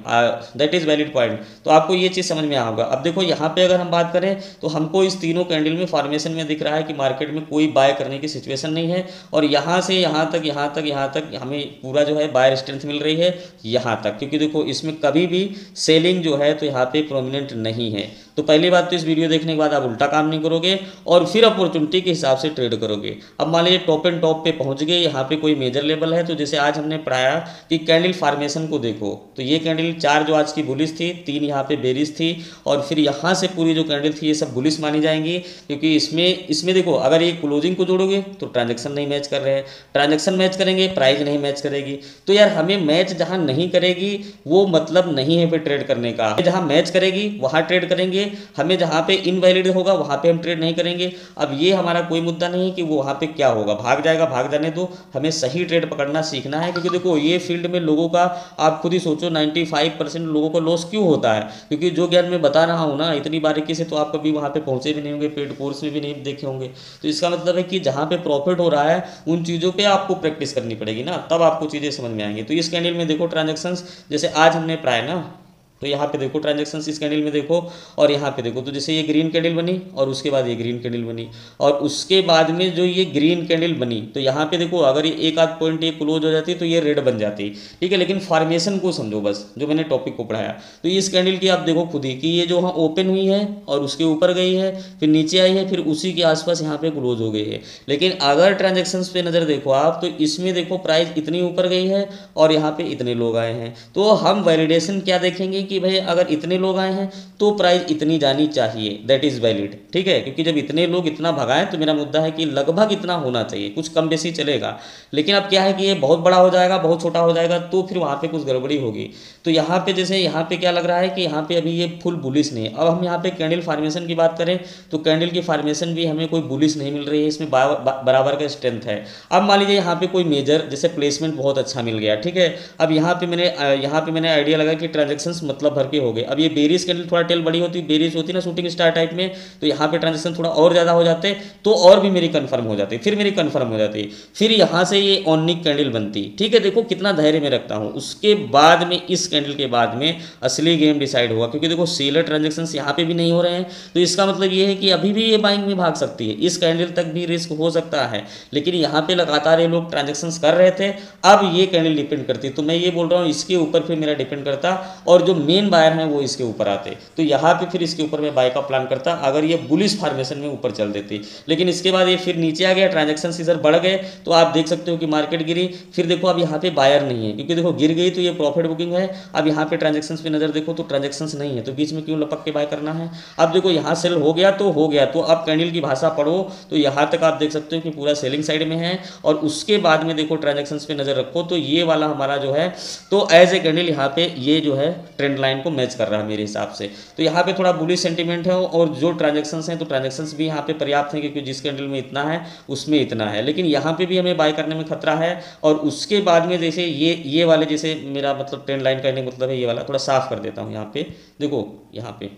that is valid point. तो आपको ये चीज़ समझ में आया होगा। अब देखो यहाँ पे अगर हम बात करें तो हमको इस तीनों कैंडल में फॉर्मेशन में दिख रहा है कि मार्केट में कोई बाय करने की सिचुएशन नहीं है, और यहाँ से यहाँ तक यहाँ तक यहाँ तक हमें पूरा जो है बायर स्ट्रेंथ मिल रही है यहाँ तक, क्योंकि देखो इसमें कभी भी सेलिंग जो है तो यहाँ पे प्रोमिनेंट नहीं है। तो पहली बात तो इस वीडियो देखने के बाद आप उल्टा काम नहीं करोगे और फिर अपॉर्चुनिटी के हिसाब से ट्रेड करोगे। अब मान लीजिए टॉप एंड टॉप पे पहुंच गए, यहाँ पे कोई मेजर लेवल है, तो जैसे आज हमने पढ़ाया कि कैंडल फॉर्मेशन को देखो, तो ये कैंडल 4 जो आज की बुलिश थी, 3 यहाँ पे बेरिश थी, और फिर यहाँ से पूरी जो कैंडल थी ये सब बुलिश मानी जाएंगी, क्योंकि इसमें देखो अगर ये क्लोजिंग को जोड़ोगे तो ट्रांजेक्शन नहीं मैच कर रहे हैं, ट्रांजेक्शन मैच करेंगे प्राइस नहीं मैच करेगी। तो यार हमें मैच जहाँ नहीं करेगी वो मतलब नहीं है फिर ट्रेड करने का, जहाँ मैच करेगी वहाँ ट्रेड करेंगे, हमें जहाँ पे इनवैलिड होगा वहाँ पे हम ट्रेड नहीं करेंगे। अब ये हमारा कोई मुद्दा नहीं है कि वो वहाँ पे क्या होगा, भाग जाएगा भाग जाने दो, हमें सही ट्रेड पकड़ना सीखना है। क्योंकि देखो ये फील्ड में लोगों का आप खुद ही सोचो 95% लोगों को लॉस क्यों होता है, क्योंकि जो ज्ञान मैं बता रहा हूँ ना इतनी बारीकी से तो आप कभी वहाँ पे पहुँचे भी नहीं होंगे, पेड कोर्स में भी नहीं देखे होंगे। तो इसका मतलब है कि जहाँ पे प्रॉफिट हो रहा है उन चीज़ों पे आपको प्रैक्टिस करनी पड़ेगी ना, तब आपको चीज़ें समझ में आएंगी। तो इस कैंडल में देखो ट्रांजेक्शन्स जैसे आज हमने पढ़ाया ना, तो यहाँ पे देखो ट्रांजेक्शन्स इस कैंडल में देखो, और यहाँ पे देखो तो जैसे ये ग्रीन कैंडल बनी और उसके बाद ये ग्रीन कैंडल बनी, और उसके बाद में जो ये ग्रीन कैंडल बनी तो यहाँ पे देखो अगर ये एक आध पॉइंट ये क्लोज हो जाती तो ये रेड बन जाती, ठीक है। लेकिन फॉर्मेशन को समझो बस, जो मैंने टॉपिक को पढ़ाया। तो इस कैंडल की आप देखो खुद ही कि ये जो वहाँ ओपन हुई है और उसके ऊपर गई है, फिर नीचे आई है, फिर उसी के आसपास यहाँ पे क्लोज हो गई है। लेकिन अगर ट्रांजेक्शन्स पे नज़र देखो आप, तो इसमें देखो प्राइस इतनी ऊपर गई है और यहाँ पे इतने लोग आए हैं। तो हम वैलिडेशन क्या देखेंगे कि भाई अगर इतने लोग आए हैं तो प्राइस इतनी जानी चाहिए, दैट इज वैलिड, ठीक है। क्योंकि जब इतने लोग इतना भगाएं तो मेरा मुद्दा है कि लगभग इतना होना चाहिए, कुछ कम बेसी चलेगा। लेकिन अब क्या है कि ये बहुत बड़ा हो जाएगा, बहुत छोटा हो जाएगा, तो फिर वहाँ पे कुछ गड़बड़ी होगी। तो यहाँ पे जैसे यहाँ पे क्या लग रहा है कि यहाँ पे अभी ये फुल बुलिश नहीं है। अब हम यहाँ पे कैंडल फॉर्मेशन की बात करें तो कैंडल की फॉर्मेशन भी हमें कोई बुलिश नहीं मिल रही है, इसमें बराबर का स्ट्रेंथ है। अब मान लीजिए यहाँ पे कोई मेजर जैसे प्लेसमेंट बहुत अच्छा मिल गया, ठीक है। अब यहाँ पे मैंने आइडिया लगा कि ट्रांजेक्शन्स मतलब भर के हो गए। अब ये बेरिश कैंडल थोड़ा टेल बड़ी होती, बेरिश होती ना शूटिंग स्टार टाइप में, तो यहाँ पे ट्रांजेक्शन थोड़ा और ज़्यादा हो जाते तो और भी मेरी कंफर्म हो जाती, फिर मेरी कंफर्म हो जाती, फिर यहाँ से ये ऑनिक कैंडल बनती, ठीक है। देखो कितना धैर्य में रखता हूँ। उसके बाद में इस कैंडल के बाद में असली गेम डिसाइड होगा, क्योंकि देखो सेलर ट्रांजेक्शन्स यहाँ पे भी नहीं हो रहे हैं, तो इसका मतलब ये है कि अभी भी ये बाइंग में भाग सकती है, इस कैंडल तक भी रिस्क हो सकता है। लेकिन यहाँ पे लगातार ये लोग ट्रांजेक्शन्स कर रहे थे, अब ये कैंडल डिपेंड करती, तो मैं ये बोल रहा हूँ इसके ऊपर फिर मेरा डिपेंड करता, और जो मेन बायर हैं वो इसके ऊपर आते, तो यहाँ पे फिर इसके ऊपर मैं बाय का प्लान करता अगर ये बुलिश फॉर्मेशन में ऊपर चल देती। लेकिन इसके बाद ये फिर नीचे आ गया, ट्रांजैक्शन इधर बढ़ गए, तो आप देख सकते हो कि मार्केट गिरी। फिर देखो अब यहाँ पे बायर नहीं है, क्योंकि देखो गिर गई तो ये प्रॉफिट बुकिंग है। अब यहाँ पे ट्रांजैक्शन पे नजर देखो तो ट्रांजैक्शन नहीं है, तो बीच में क्यों लपक के बाय करना है। अब देखो यहाँ सेल हो गया तो हो गया, तो अब कैंडल की भाषा पढ़ो तो यहाँ तक आप देख सकते हो कि पूरा सेलिंग साइड में है, और उसके बाद में देखो ट्रांजैक्शन पे नजर रखो तो ये वाला हमारा जो है तो एज ए कैंडल यहाँ पे ये जो है ट्रेंड ट्रेंड लाइन को मैच कर रहा है मेरे हिसाब से। तो यहाँ पे थोड़ा बुलिश सेंटीमेंट है, और जो ट्रांजैक्शंस हैं तो ट्रांजैक्शंस भी यहाँ पे पर्याप्त हैं, क्योंकि जिस कैंडल में इतना है उसमें इतना है, लेकिन यहाँ पे भी हमें बाय करने में खतरा है। और उसके बाद में जैसे ये वाले, जैसे मेरा मतलब ट्रेंड लाइन कहने का मतलब है ये वाला, थोड़ा साफ कर देता हूँ यहाँ पे, देखो यहाँ पे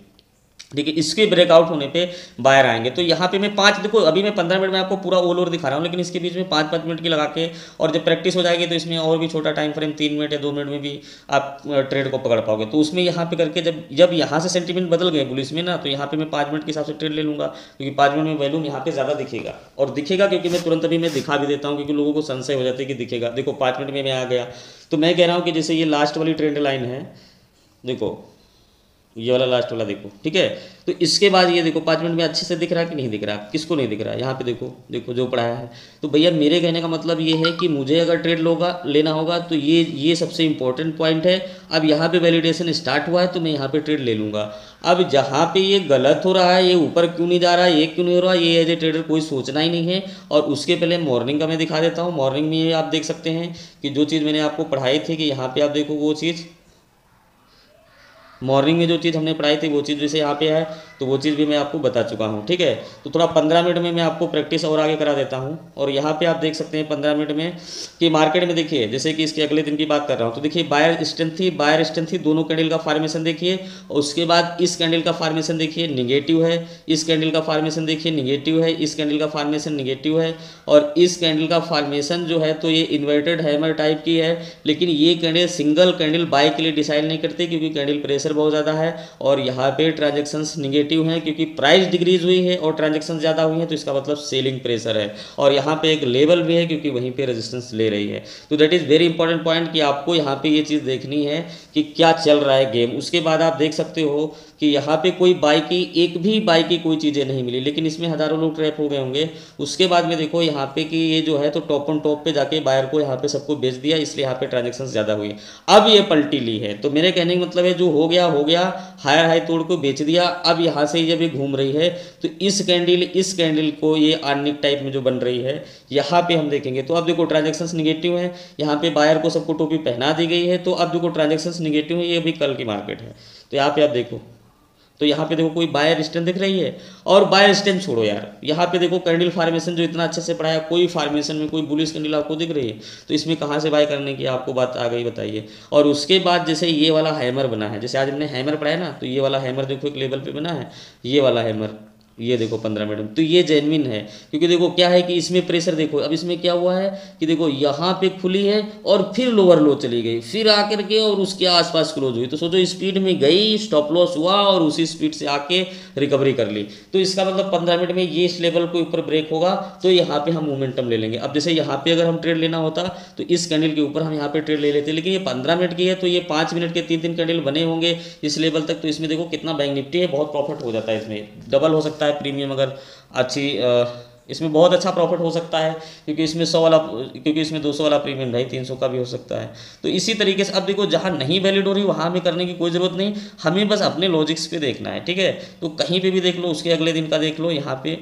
ठीक है, इसके ब्रेकआउट होने पे बायर आएंगे। तो यहाँ पे मैं 5, देखो अभी मैं 15 मिनट में आपको पूरा ऑल ओवर दिखा रहा हूँ, लेकिन इसके बीच में 5-5 मिनट की लगा के, और जब प्रैक्टिस हो जाएगी तो इसमें और भी छोटा टाइम फ्रेम 3 मिनट या 2 मिनट में भी आप ट्रेड को पकड़ पाओगे। तो उसमें यहाँ पे करके जब यहाँ से सेंटीमेंट बदल गए बुलिश में ना, तो यहाँ पे मैं 5 मिनट के हिसाब से ट्रेड ले लूँगा, क्योंकि 5 मिनट में वैल्यूम यहाँ पे ज़्यादा दिखेगा, और दिखेगा क्योंकि मैं तुरंत अभी मैं दिखा भी देता हूँ, क्योंकि लोगों को संशय हो जाता है कि दिखेगा। देखो 5 मिनट में मैं आ गया, तो मैं कह रहा हूँ कि जैसे ये लास्ट वाली ट्रेंड लाइन है, देखो ये वाला लास्ट वाला देखो, ठीक है। तो इसके बाद ये देखो 5 मिनट में अच्छे से दिख रहा है कि नहीं दिख रहा, किसको नहीं दिख रहा है, यहाँ पे देखो जो पढ़ाया है। तो भैया मेरे कहने का मतलब ये है कि मुझे अगर ट्रेड लेना होगा तो ये सबसे इंपॉर्टेंट पॉइंट है। अब यहाँ पे वैलिडेशन स्टार्ट हुआ है तो मैं यहाँ पे ट्रेड ले लूँगा। अब जहाँ पे ये गलत हो रहा है, ये ऊपर क्यों नहीं जा रहा है, ये क्यों नहीं हो रहा है, ये एज ए ट्रेडर कोई सोचना ही नहीं है। और उसके पहले मॉर्निंग का मैं दिखा देता हूँ। मॉर्निंग में आप देख सकते हैं कि जो चीज़ मैंने आपको पढ़ाई थी, कि यहाँ पे आप देखो वो चीज़, मॉर्निंग में जो चीज़ हमने पढ़ाई थी वो चीज़ जैसे यहाँ पे है, तो वो चीज़ भी मैं आपको बता चुका हूँ, ठीक है। तो थोड़ा 15 मिनट में मैं आपको प्रैक्टिस और आगे करा देता हूँ। और यहाँ पे आप देख सकते हैं 15 मिनट में कि मार्केट में देखिए, जैसे कि इसके अगले दिन की बात कर रहा हूँ, तो देखिए बायर स्ट्रेंथ थी, दोनों कैंडल का फॉर्मेशन देखिए। और उसके बाद इस कैंडल का फॉर्मेशन देखिए निगेटिव है, इस कैंडल का फॉर्मेशन देखिए निगेटिव है, इस कैंडल का फॉर्मेशन निगेटिव है, और इस कैंडल का फॉर्मेशन जो है तो ये इन्वर्टेड हैमर टाइप की है। लेकिन ये कैंडल सिंगल कैंडल बाय के लिए डिसाइड नहीं करती, क्योंकि कैंडल प्रेशर बहुत ज़्यादा है, और यहाँ पे ट्रांजैक्शंस निगेटिव हैं, क्योंकि प्राइस डिक्रीज हुई है और ट्रांजैक्शन ज़्यादा हुई है, तो इसका मतलब सेलिंग प्रेशर है। और यहाँ पे एक लेवल भी है, क्योंकि वहीं पे रेजिस्टेंस ले रही है। तो that is very important point कि आपको यहाँ पे ये चीज़ देखनी है कि क्या चल रहा है गेम। उसके बाद आप देख सकते हो कि यहाँ पे कोई एक भी बाई की कोई चीज़ें नहीं मिली, लेकिन इसमें हज़ारों लोग ट्रैप हो गए होंगे। उसके बाद में देखो यहाँ पे कि ये जो है तो टॉप ऑन टॉप पे जाके बायर को यहाँ पे सबको बेच दिया, इसलिए यहाँ पे ट्रांजेक्शन ज़्यादा हुई। अब ये पलटी ली है, तो मेरे कहने का मतलब है जो हो गया, हायर हाई तोड़ को बेच दिया। अब यहाँ से जब ये घूम रही है तो इस कैंडल को ये आर्निक टाइप में जो बन रही है, यहाँ पे हम देखेंगे तो अब देखो ट्रांजेक्शन्स निगेटिव है, यहाँ पे बायर को सबको टोपी पहना दी गई है। तो अब देखो ट्रांजेक्शन्स निगेटिव है, ये अभी कल की मार्केट है। तो यहाँ पे आप देखो, तो यहाँ पे देखो कोई बायर स्ट्रेंथ दिख रही है। और बायर स्ट्रेंथ छोड़ो यार, यहाँ पे देखो कैंडल फॉर्मेशन जो इतना अच्छे से पढ़ाया, कोई फॉर्मेशन में कोई बुलिश कैंडल आपको दिख रही है, तो इसमें कहाँ से बाय करने की आपको बात आ गई, बताइए। और उसके बाद जैसे ये वाला हैमर बना है, जैसे आज हमने हैमर पढ़ाया ना, तो ये वाला हैमर देखो एक लेवल पे बना है, ये वाला हैमर, ये देखो 15 मिनट, तो ये जेन्युइन है। क्योंकि देखो क्या है कि इसमें प्रेशर देखो, अब इसमें क्या हुआ है कि देखो यहाँ पे खुली है और फिर लोअर लो चली गई, फिर आकर के और उसके आसपास क्लोज हुई। तो सोचो स्पीड में गई, स्टॉप लॉस हुआ और उसी स्पीड से आके रिकवरी कर ली। तो इसका मतलब 15 मिनट में ये इस लेवल के ऊपर ब्रेक होगा, तो यहाँ पे हम मोमेंटम ले लेंगे। अब जैसे यहाँ पे अगर हम ट्रेड लेना होता तो इस कैंडल के ऊपर हम यहाँ पे ट्रेड ले लेते, लेकिन ये 15 मिनट की है, तो ये 5 मिनट के 3-3 कैंडल बने होंगे इस लेवल तक। तो इसमें देखो कितना बैंक निफ्टी है, बहुत प्रॉफिट हो जाता है, इसमें डबल हो सकता है प्रीमियम, अगर अच्छी इसमें बहुत अच्छा प्रॉफिट हो सकता है, क्योंकि इसमें 100 वाला, क्योंकि इसमें 200 वाला प्रीमियम नहीं, 300 का भी हो सकता है। तो इसी तरीके से अब देखो जहाँ नहीं वैलिड हो रही वहाँ हमें करने की कोई ज़रूरत नहीं, हमें बस अपने लॉजिक्स पे देखना है, ठीक है। तो कहीं पे भी देख लो, उसके अगले दिन का देख लो, यहाँ पे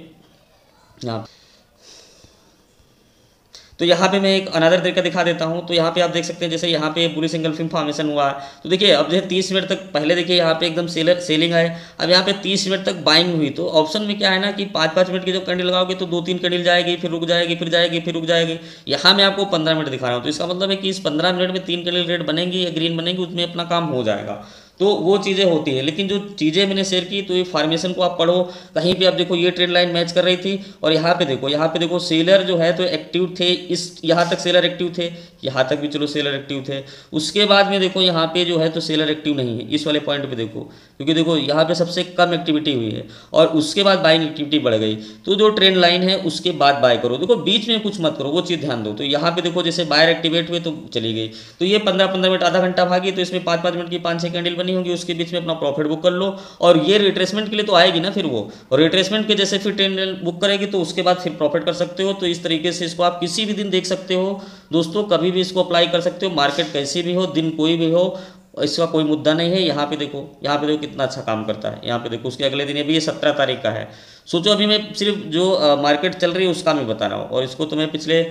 तो यहाँ पे मैं एक अनदर तरीका दिखा देता हूँ। तो यहाँ पे आप देख सकते हैं, जैसे यहाँ पे पूरी सिंगल फिल्म फॉर्मेशन हुआ है, तो देखिए अब जैसे 30 मिनट तक पहले देखिए यहाँ पे एकदम सेलिंग है, अब यहाँ पे 30 मिनट तक बाइंग हुई। तो ऑप्शन में क्या है ना कि 5-5 मिनट की जब कैंडल लगाओगे तो 2-3 कैंडल जाएगी, फिर रुक जाएगी, फिर जाएगी, फिर रुक जाएगी। यहाँ मैं आपको 15 मिनट दिखा रहा हूँ, तो इसका मतलब है कि इस 15 मिनट में 3 कैंडल रेड बनेंगी या ग्रीन बनेंगी, उसमें अपना काम हो जाएगा। तो वो चीज़ें होती हैं। लेकिन जो चीज़ें मैंने शेयर की, तो ये फॉर्मेशन को आप पढ़ो, कहीं पे आप देखो ये ट्रेंड लाइन मैच कर रही थी, और यहाँ पे देखो सेलर जो है तो एक्टिव थे, इस यहाँ तक सेलर एक्टिव थे, यहाँ तक भी चलो सेलर एक्टिव थे। उसके बाद में देखो यहाँ पे जो है तो सेलर एक्टिव नहीं है, इस वाले पॉइंट पे देखो, क्योंकि देखो यहाँ पे सबसे कम एक्टिविटी हुई है, और उसके बाद बाइंग एक्टिविटी बढ़ गई। तो जो ट्रेंड लाइन है उसके बाद बाय करो, देखो बीच में कुछ मत करो, वो चीज़ ध्यान दो। तो यहाँ पे देखो जैसे बायर एक्टिवेट हुए तो चली गई, तो ये 15-15 मिनट, आधा घंटा भागी, तो इसमें 5-5 मिनट की 5-6 कैंडल बनी होंगी, उसके बीच में अपना प्रॉफिट बुक कर लो। और ये रिट्रेसमेंट के लिए तो आएगी ना, फिर वो रिट्रेसमेंट के जैसे फिर ट्रेंड बुक करेगी, तो उसके बाद फिर प्रॉफिट कर सकते हो। तो इस तरीके से इसको आप किसी भी दिन देख सकते हो दोस्तों, कभी भी इसको अप्लाई कर सकते हो, मार्केट कैसी भी हो, दिन कोई भी हो, इसका कोई मुद्दा नहीं है। यहाँ पे देखो कितना अच्छा काम करता है। यहाँ पे देखो उसके अगले दिन, अभी ये 17 तारीख का है। सोचो अभी मैं सिर्फ जो मार्केट चल रही है उसका मैं बता रहा हूँ, और इसको तो मैं पिछले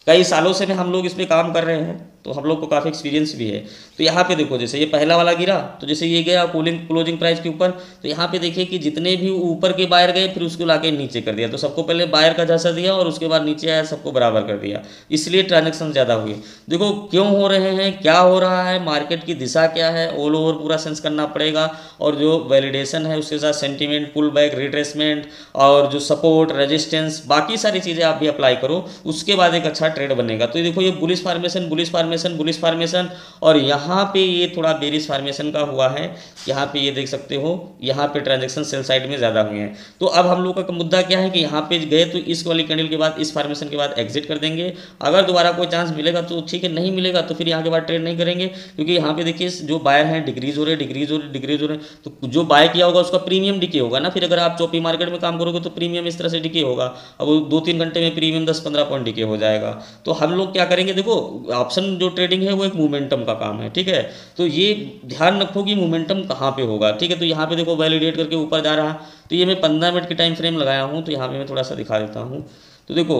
कई सालों से हम लोग इस पर काम कर रहे हैं। तो हम लोग को काफ़ी एक्सपीरियंस भी है। तो यहाँ पे देखो जैसे ये पहला वाला गिरा तो जैसे ये गया क्लोजिंग प्राइस के ऊपर, तो यहाँ पे देखिए कि जितने भी ऊपर के बायर गए फिर उसको लाके नीचे कर दिया, तो सबको पहले बायर का झांसा दिया और उसके बाद नीचे आया सबको बराबर कर दिया, इसलिए ट्रांजेक्शन ज़्यादा हुए। देखो क्यों हो रहे हैं, क्या हो रहा है, मार्केट की दिशा क्या है, ऑल ओवर पूरा सेंस करना पड़ेगा, और जो वैलिडेशन है उसके साथ सेंटीमेंट, पुल बैक, रिट्रेसमेंट और जो सपोर्ट, रेजिस्टेंस, बाकी सारी चीज़ें आप भी अप्लाई करो, उसके बाद एक अच्छा ट्रेड बनेगा। तो ये देखो ये bullish formation, bullish formation, bullish formation, और यहाँ पे ये थोड़ा बेरिश फार्मेशन का हुआ है। यहाँ पे ये देख सकते हो, यहाँ पे ट्रांजेक्शन सेल साइड में ज़्यादा हुए हैं। तो अब हम लोग का मुद्दा क्या है कि यहाँ पे गए तो इस वाली कैंडल के बाद, इस फार्मेशन के बाद एग्जिट कर देंगे। अगर दोबारा कोई चांस मिलेगा तो ठीक है, नहीं मिलेगा तो फिर यहाँ के बाद ट्रेड नहीं करेंगे, क्योंकि यहाँ पे देखिए जो बायर हैं डिक्रीज हो रहे, डिक्रीज हो रहे, डिक्रीज हो रहे, तो जो बाय किया होगा उसका प्रीमियम डिके होगा ना। फिर अगर आप चौपी मार्केट में काम करोगे तो प्रीमियम इस तरह से डिके होगा, अब 2-3 घंटे में प्रीमियम 10-15 पॉइंट डिके हो जाएगा। तो हम लोग क्या करेंगे, देखो ऑप्शन जो ट्रेडिंग है वो एक मोमेंटम का काम है, ठीक है। तो ये ध्यान रखो कि मोमेंटम कहाँ पे होगा, ठीक है। तो यहाँ पे देखो वैलिडेट करके ऊपर जा रहा, तो ये मैं 15 मिनट की टाइम फ्रेम लगाया हूँ, तो यहाँ पे मैं थोड़ा सा दिखा देता हूँ। तो देखो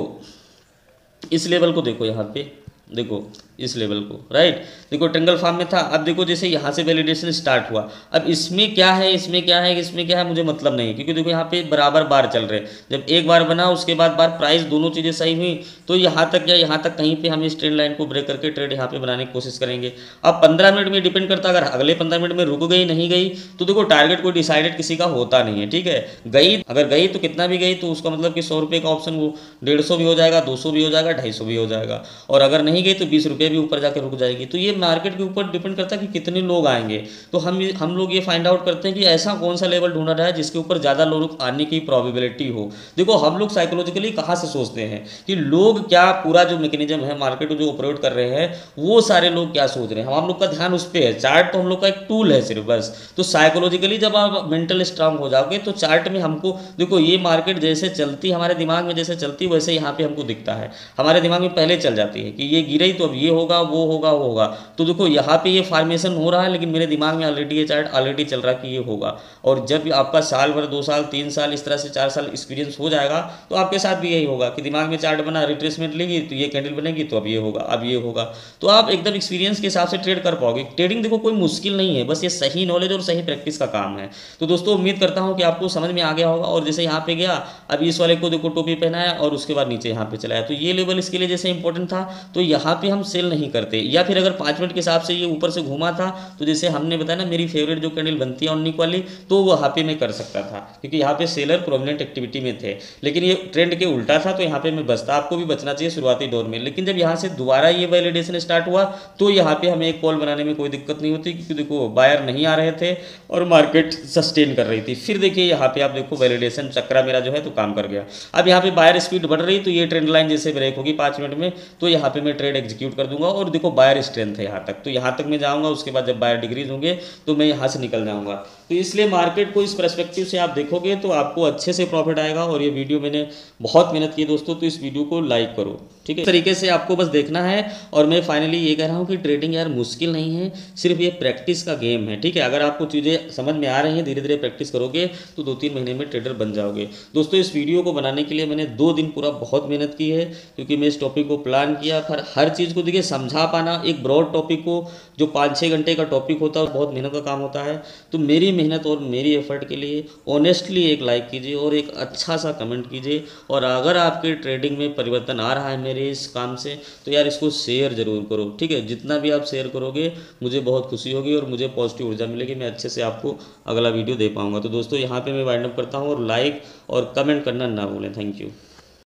इस लेवल को देखो, यहाँ पे देखो इस लेवल को, राइट। देखो ट्रेंगल फॉर्म में था, अब देखो जैसे यहाँ से वैलिडेशन स्टार्ट हुआ, अब इसमें क्या है, इसमें क्या है, इसमें क्या है, मुझे मतलब नहीं, क्योंकि देखो यहाँ पे बराबर बार चल रहे, जब एक बार बना उसके बाद बार प्राइस दोनों चीज़ें सही हुई, तो यहाँ तक या यहाँ तक कहीं पे हम इस ट्रेंड लाइन को ब्रेक करके ट्रेड यहाँ पे बनाने की कोशिश करेंगे। अब 15 मिनट में डिपेंड करता, अगर अगले 15 मिनट में रुक गई, नहीं गई, तो देखो टारगेट कोई डिसाइडेड किसी का होता नहीं है, ठीक है। गई, अगर गई तो कितना भी गई तो उसका मतलब कि 100 रुपये का ऑप्शन वो 150 भी हो जाएगा, 200 भी हो जाएगा, 250 भी हो जाएगा, और अगर नहीं गई तो 20 रुपये भी ऊपर जाके रुक जाएगी। तो ये मार्केट के ऊपर डिपेंड करता है कि कितने लोग आएंगे। तो हम लोग ये फाइंड आउट करते हैं कि ऐसा कौन सा लेवल ढूंढा रहा है जिसके ऊपर ज़्यादा लोग आने की प्रोबेबिलिटी हो। देखो हम लोग साइकोलॉजिकली कहाँ से सोचते हैं कि लोग क्या, पूरा जो मैकेनिज्म है मार्केट जो ऑपरेट कर रहे हैं वो सारे लोग क्या सोच रहे हैं, हम लोग का ध्यान उस पर है। चार्ट तो हम लोग का एक टूल है सिर्फ, बस। तो साइकोलॉजिकली जब आप मेंटल स्ट्रांग हो जाओगे तो चार्ट में हमको देखो, ये मार्केट जैसे चलती, हमारे दिमाग में जैसे चलती वैसे यहाँ पे हमको दिखता है, हमारे दिमाग में पहले चल जाती है कि ये गिरे तो अब ये होगा, वो होगा, वो होगा। तो देखो यहाँ पे ये फार्मेशन हो रहा है, लेकिन मेरे दिमाग में ऑलरेडी ये चार्ट ऑलरेडी चल रहा है कि ये होगा। और जब आपका साल भर, 2 साल, 3 साल, इस तरह से 4 साल एक्सपीरियंस हो जाएगा तो आपके साथ भी यही होगा कि दिमाग में चार्ट बना, रिट्रेसमेंट लेगी तो ये कैंडल बनेगी, तो अब ये होगा, अब ये होगा। तो आप एकदम एक्सपीरियंस के हिसाब से ट्रेड कर पाओगे। ट्रेडिंग देखो कोई मुश्किल नहीं है, बस ये सही नॉलेज और सही प्रैक्टिस का काम है। तो दोस्तों उम्मीद करता हूँ कि आपको समझ में आ गया होगा। और जैसे यहाँ पे गया, अब इस वाले को देखो टोपी पहनाया और उसके बाद नीचे यहाँ पे चलाया, तो ये लेवल इसके लिए जैसे इंपॉर्टेंट था, तो यहाँ पे हम सेल नहीं करते। या फिर अगर 5 मिनट के हिसाब से ये ऊपर से घूमा था, तो जैसे हमने बताया ना मेरी फेवरेट जो कैंडल बनती है ऑनिक वाली, तो वहाँ पे मैं कर सकता था, क्योंकि यहाँ पे सेलर प्रोमिनेंट एक्टिविटी में थे। लेकिन ये ट्रेंड के उल्टा था, तो यहाँ पे मैं बचता। आपको भी बचना चाहिए शुरुआती दौर में। लेकिन जब यहाँ से दोबारा ये वैलिडेशन स्टार्ट हुआ, तो यहाँ पे हमें एक कॉल बनाने में कोई दिक्कत नहीं होती, क्योंकि देखो बायर नहीं आ रहे थे और मार्केट सस्टेन कर रही थी। फिर देखिए यहाँ पे आप देखो वैलिडेशन चक्रा मेरा जो है तो काम कर गया। अब यहाँ पे बायर स्पीड बढ़ रही, तो ये ट्रेंड लाइन जैसे ब्रेक होगी 5 मिनट में, तो यहाँ पे मैं ट्रेड एग्जीक्यूट कर दूंगा। और देखो बायर स्ट्रेंथ है यहाँ तक, तो यहाँ तक मैं जाऊँगा, उसके बाद जब बायर डिक्रीज होंगे तो मैं यहाँ से निकल जाऊँगा। तो इसलिए मार्केट को इस पर्सपेक्टिव से आप देखोगे तो आपको अच्छे से प्रॉफिट आएगा। और ये वीडियो मैंने बहुत मेहनत की दोस्तों, तो इस वीडियो को लाइक करो, ठीक है। इस तरीके से आपको बस देखना है। और मैं फाइनली ये कह रहा हूँ कि ट्रेडिंग यार मुश्किल नहीं है, सिर्फ ये प्रैक्टिस का गेम है, ठीक है। अगर आपको चीज़ें समझ में आ रही हैं, धीरे धीरे प्रैक्टिस करोगे तो 2-3 महीने में ट्रेडर बन जाओगे। दोस्तों इस वीडियो को बनाने के लिए मैंने 2 दिन पूरा बहुत मेहनत की है, क्योंकि मैं इस टॉपिक को प्लान किया, पर हर चीज़ को देखिए समझा पाना, एक ब्रॉड टॉपिक को जो 5-6 घंटे का टॉपिक होता है और बहुत मेहनत का काम होता है। तो मेरी मेहनत और मेरी एफर्ट के लिए ऑनेस्टली एक लाइक कीजिए और एक अच्छा सा कमेंट कीजिए। और अगर आपके ट्रेडिंग में परिवर्तन आ रहा है मेरे इस काम से, तो यार इसको शेयर जरूर करो, ठीक है। जितना भी आप शेयर करोगे मुझे बहुत खुशी होगी और मुझे पॉजिटिव ऊर्जा मिलेगी, मैं अच्छे से आपको अगला वीडियो दे पाऊंगा। तो दोस्तों यहाँ पे मैं वाइंड अप करता हूँ, और लाइक और कमेंट करना ना भूलें। Thank you.